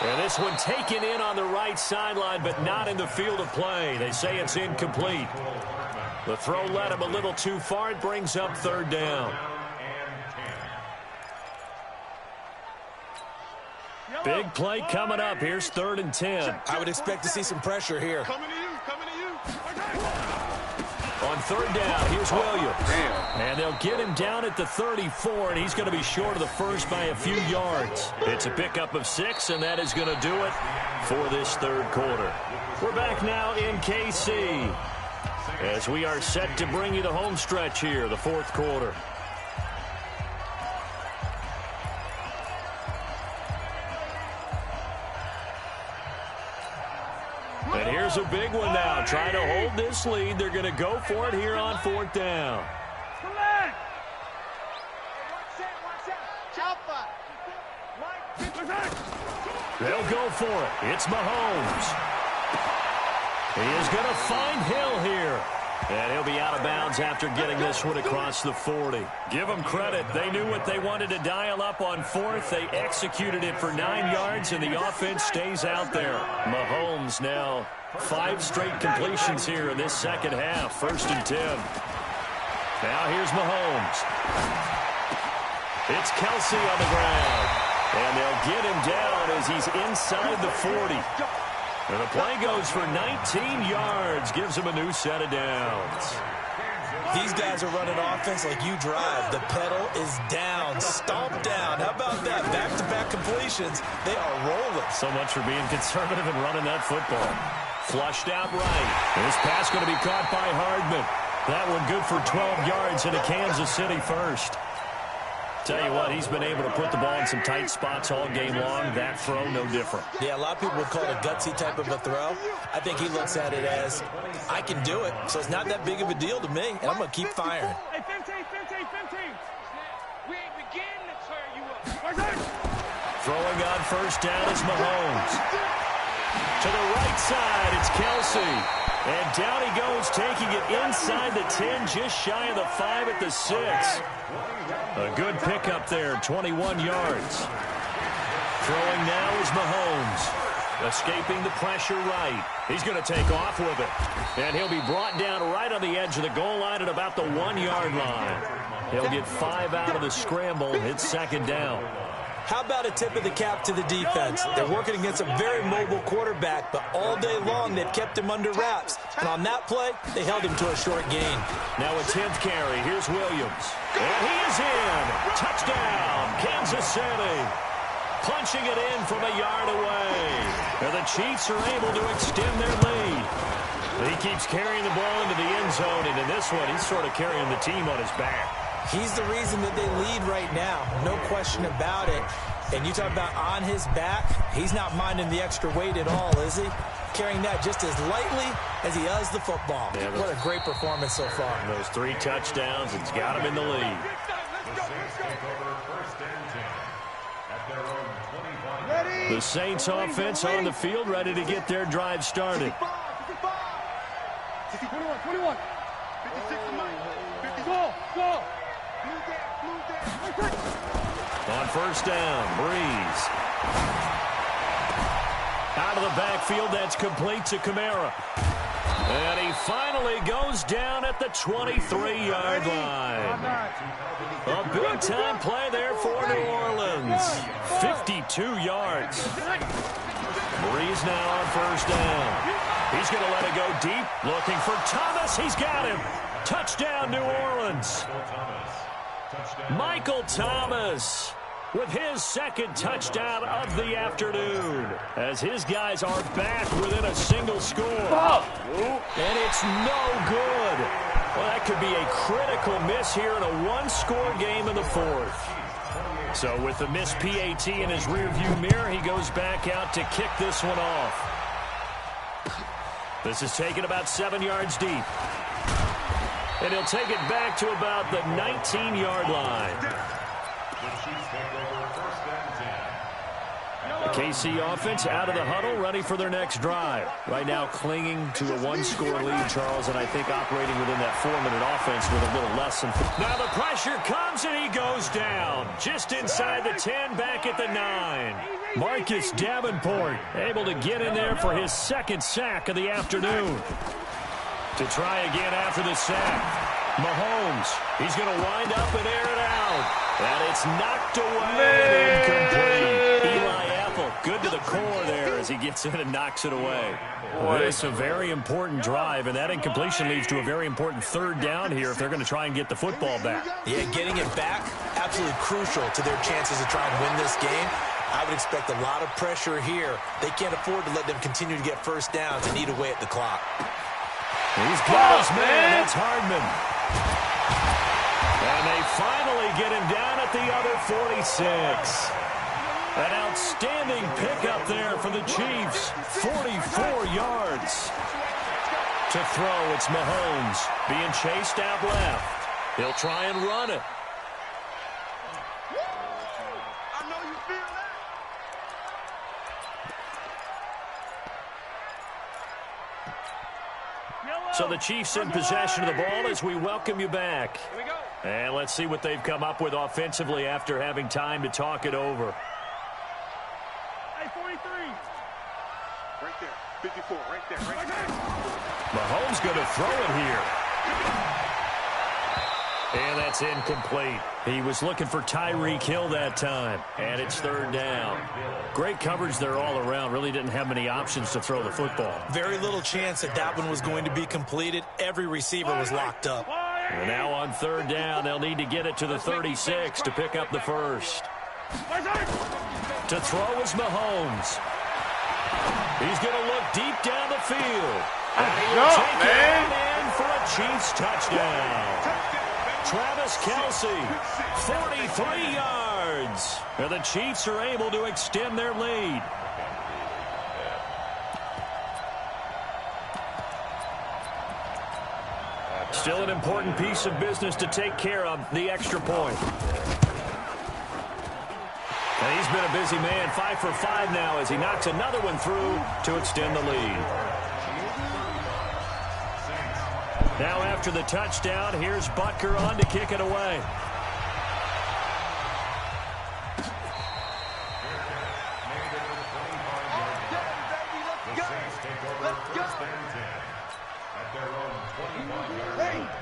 And this one taken in on the right sideline, but not in the field of play. They say it's incomplete. The throw led him a little too far. It brings up 3rd down. Big play coming up. Here's 3rd and 10. I would expect to see some pressure here. Coming to you, coming to you. On 3rd down, here's Williams. And they'll get him down at the 34, and he's going to be short of the first by a few yards. It's a pickup of 6, and that is going to do it for this 3rd quarter. We're back now in KC as we are set to bring you the home stretch here, the 4th quarter. And here's a big one now. Trying to hold this lead. They're going to go for it here on 4th down. They'll go for it. It's Mahomes. He is going to find Hill here. And he'll be out of bounds after getting this one across the 40. Give them credit. They knew what they wanted to dial up on 4th. They executed it for 9 yards, and the offense stays out there. Mahomes now 5 straight completions here in this 2nd half. 1st and 10. Now here's Mahomes. It's Kelsey on the ground. And they'll get him down as he's inside the 40. And the play goes for 19 yards, gives him a new set of downs. These guys are running offense like you drive. The pedal is down, stomp down. How about that? Back-to-back completions. They are rolling. So much for being conservative and running that football. Flushed out right. This pass going to be caught by Hardman. That one good for 12 yards into Kansas City first. Tell you what, he's been able to put the ball in some tight spots all game long. That throw, no different. Yeah, a lot of people would call it a gutsy type of a throw. I think he looks at it as, I can do it, so it's not that big of a deal to me, and I'm going to keep firing. Hey, 15. We ain't beginning to turn you up. Throwing on 1st down is Mahomes. To the right side, it's Kelsey. And down he goes, taking it inside the 10, just shy of the 5 at the 6. A good pickup there, 21 yards. Throwing now is Mahomes. Escaping the pressure right. He's going to take off with it. And he'll be brought down right on the edge of the goal line at about the 1-yard line. He'll get 5 out of the scramble. It's second down. How about a tip of the cap to the defense? They're working against a very mobile quarterback, but all day long they've kept him under wraps. And on that play, they held him to a short gain. Now a 10th carry. Here's Williams. And he is in. Touchdown, Kansas City. Punching it in from a yard away. And the Chiefs are able to extend their lead. He keeps carrying the ball into the end zone, and in this one, he's sort of carrying the team on his back. He's the reason that they lead right now. No question about it. And you talk about on his back, he's not minding the extra weight at all, is he? Carrying that just as lightly as he does the football. Yeah, what a great performance so far. Those 3 touchdowns, it's got him in the lead. The Saints offense on the field, ready to get their drive started. 21. 56 go. On first down, Breeze. Out of the backfield, that's complete to Kamara. And he finally goes down at the 23-yard line. A big-time play there for New Orleans. 52 yards. Breeze now on first down. He's going to let it go deep, looking for Thomas. He's got him. Touchdown, New Orleans. Michael Thomas with his second touchdown of the afternoon, as his guys are back within a single score. And it's no good. Well, that could be a critical miss here in a one-score game in the fourth. So with the missed PAT in his rearview mirror, he goes back out to kick this one off. This is taken about 7 yards deep. And he'll take it back to about the 19-yard line. The KC offense out of the huddle, ready for their next drive. Right now clinging to a one-score lead, Charles, and I think operating within that 4-minute offense with a little less than... Now the pressure comes and he goes down. Just inside the 10, back at the 9. Marcus Davenport able to get in there for his second sack of the afternoon. To try again after the sack. Mahomes, he's going to wind up and air it out. And it's knocked away and incomplete. Eli Apple, good to the core there as he gets in and knocks it away. This is a very important drive, and that incompletion leads to a very important third down here if they're going to try and get the football back. Yeah, getting it back, absolutely crucial to their chances to try and win this game. I would expect a lot of pressure here. They can't afford to let them continue to get first downs and eat away at the clock. He's got his man. That's Hardman. And they finally get him down at the other 46. An outstanding pickup there for the Chiefs. 44 yards. To throw, it's Mahomes. Being chased out left. He'll try and run it. So the Chiefs in possession of the ball as we welcome you back. Here we go. And let's see what they've come up with offensively after having time to talk it over. Hey, 43. Right there. 54. Right there. Right there. Mahomes going to throw it here. And that's incomplete. He was looking for Tyreek Hill that time. And it's third down. Great coverage there all around. Really didn't have many options to throw the football. Very little chance that that one was going to be completed. Every receiver was locked up. And now on third down, they'll need to get it to the 36 to pick up the first. To throw is Mahomes. He's going to look deep down the field. And he will take it in for a Chiefs touchdown. Travis Kelce, 43 yards. And the Chiefs are able to extend their lead. Still an important piece of business to take care of, the extra point. And he's been a busy man, 5 for 5 now as he knocks another one through to extend the lead. Now after the touchdown, here's Butker on to kick it away.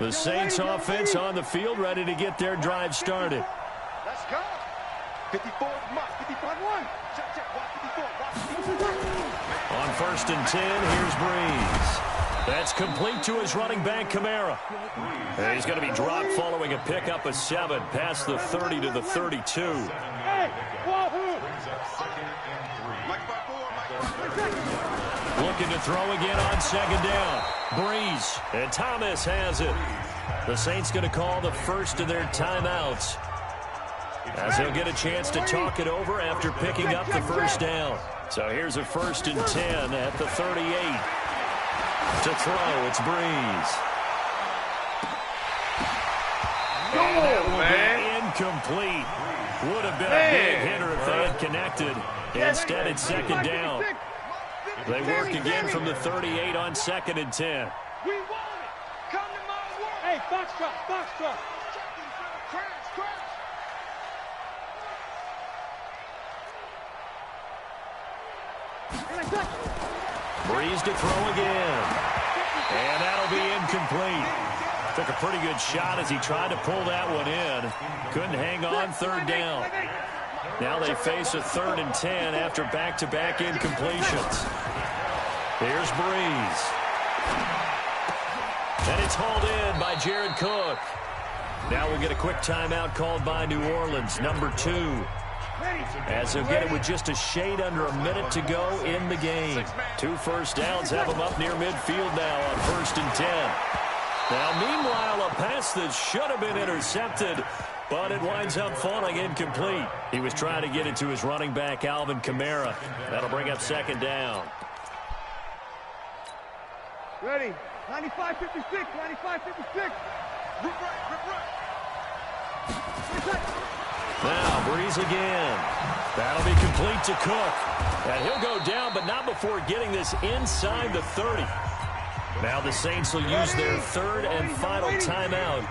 The Saints offense on the field, ready to get their drive started. Let's go. 54, mark, 55-1. Check, check, watch 54, watch 54. On 1st and 10, here's Breeze. That's complete to his running back, Kamara. And he's going to be dropped following a pickup of 7 past the 30 to the 32. Hey, wahoo! Looking to throw again on 2nd down. Breeze, and Thomas has it. The Saints going to call the first of their timeouts, as he'll get a chance to talk it over after picking up the first down. So here's a 1st and 10 at the 38. To throw, it's Breeze. And that will be incomplete. Would have been a big hitter if they had connected. Instead, it's 2nd down. They work again from the 38 on 2nd and 10. We want it. Come to my world. Hey, box truck, box truck. Crash, crash. Breeze to throw again. And that'll be incomplete. Took a pretty good shot as he tried to pull that one in. Couldn't hang on 3rd down. Now they face a 3rd and 10 after back-to-back incompletions. Here's Breeze. And it's hauled in by Jared Cook. Now we'll get a quick timeout called by New Orleans, number 2. As he'll get it with just a shade under a minute to go in the game. 2 first downs have him up near midfield now on 1st and 10. Now, meanwhile, a pass that should have been intercepted, but it winds up falling incomplete. He was trying to get it to his running back, Alvin Kamara. That'll bring up 2nd down. Ready. 95-56, 95-56. Rip right. Now, Breeze again. That'll be complete to Cook. And he'll go down, but not before getting this inside the 30. Now the Saints will use their 3rd and final timeout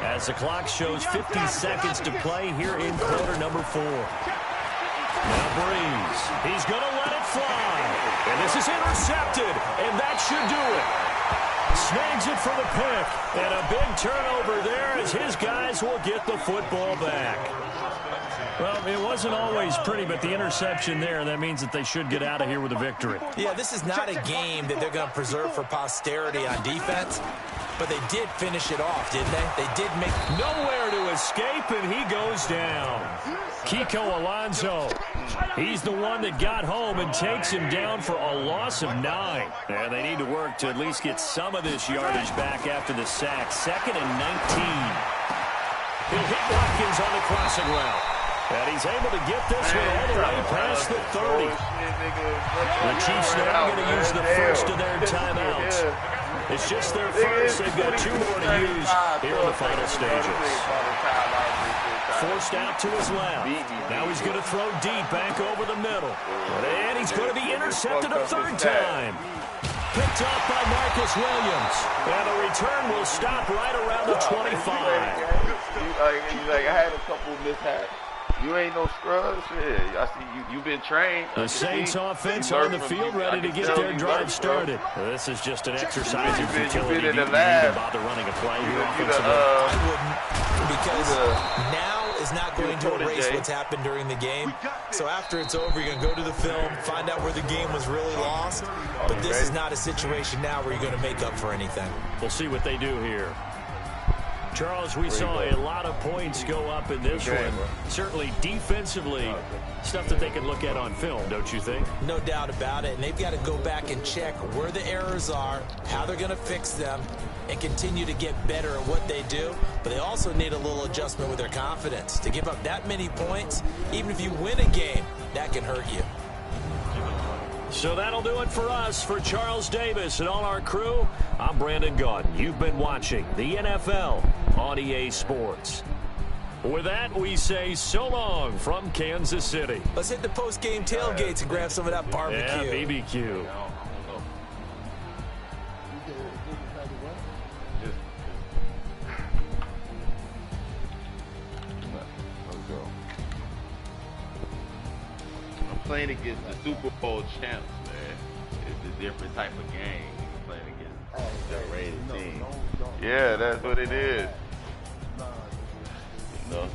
as the clock shows 50 seconds to play here in quarter number 4. Now Breeze. He's going to let it fly. And this is intercepted, and that should do it. Snags it for the pick, and a big turnover there as his guys will get the football back. Well, it wasn't always pretty, but the interception there, that means that they should get out of here with a victory. Yeah, this is not a game that they're going to preserve for posterity on defense, but they did finish it off, didn't they? They did make nowhere to escape, and he goes down. Kiko Alonso, he's the one that got home and takes him down for a loss of 9. And they need to work to at least get some of this yardage back after the sack. 2nd and 19. He'll hit Watkins on the crossing route. And he's able to get this one all the way past the 30. The Chiefs now going to use the first of their timeouts. It's just their first. They've got 2 more to use here in the final stages. Forced out to his left. Now he's going to throw deep back over the middle. And he's going to be intercepted a 3rd time. Picked off by Marcus Williams. And the return will stop right around the 25. I had a couple mishaps. You ain't no scrub. Shit. I see you've been trained. The Saints offense on the field ready to get their drive started. This is just an exercise in futility. Do you even bother running a play here offensively? I wouldn't, because now is not going to erase what's happened during the game. So after it's over, you're going to go to the film, find out where the game was really lost. But this is not a situation now where you're going to make up for anything. We'll see what they do here. Charles, we saw a lot of points go up in this one. Certainly defensively, stuff that they can look at on film, don't you think? No doubt about it. And they've got to go back and check where the errors are, how they're going to fix them, and continue to get better at what they do. But they also need a little adjustment with their confidence. To give up that many points, even if you win a game, that can hurt you. So that'll do it for us. For Charles Davis and all our crew, I'm Brandon Gaudin. You've been watching the NFL on EA Sports. With that, we say so long from Kansas City. Let's hit the post-game tailgates and grab some of that barbecue. Yeah, BBQ. I'm playing against the Super Bowl champs, man. It's a different type of game. You're playing against the rated team. Yeah, that's what it is. No.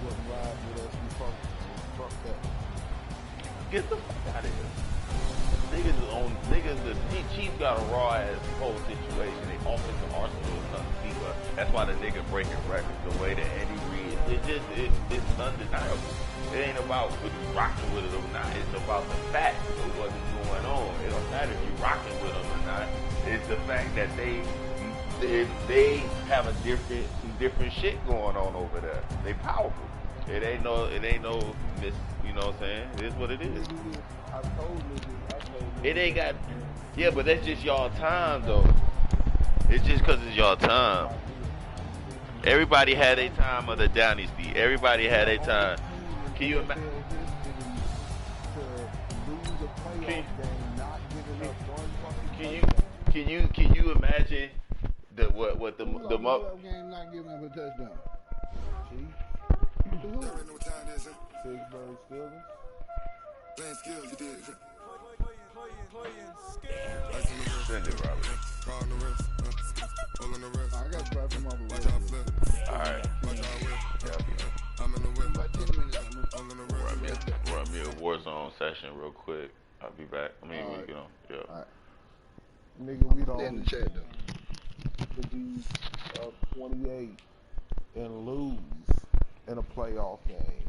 Get the fuck out of here. The Chiefs got a raw ass whole situation. They offensive arsenal is nothing to speak of. That's why the nigga breaking records the way that Andy Reid. It's undeniable. It ain't about whether you rocking with it or not. It's about the fact of what's going on. It don't matter if you rocking with them or not. It's the fact that they have a different shit going on over there. They powerful. It ain't no miss. You know what I'm saying? It is what it is. It ain't got. Yeah, but that's just y'all time though. It's just because it's y'all time. Everybody had a time of the dynasty. Everybody had a time. Can you imagine? Can you imagine what the game not giving up a touchdown? See? Pittsburgh Steelers. Playing skills, you did. Send it, Robert. I got to try from over there. Alright. I'm in the whip. About 10 minutes. Run me a Warzone session real quick. I'll be back. I mean, right. you know, yeah. All right. Nigga, we don't. In the chat though. Produce 28 and lose in a playoff game.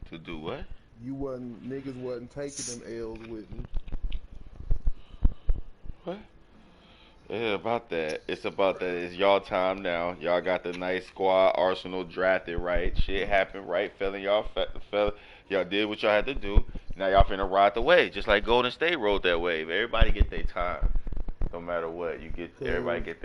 To do what? Niggas wasn't taking them L's with me. What? Yeah, about that. It's about that. It's y'all time now. Y'all got the nice squad. Arsenal drafted right. Shit happened right. Y'all did what y'all had to do. Now y'all finna ride the wave, just like Golden State rode that wave. Everybody get their time, no matter what. Everybody get their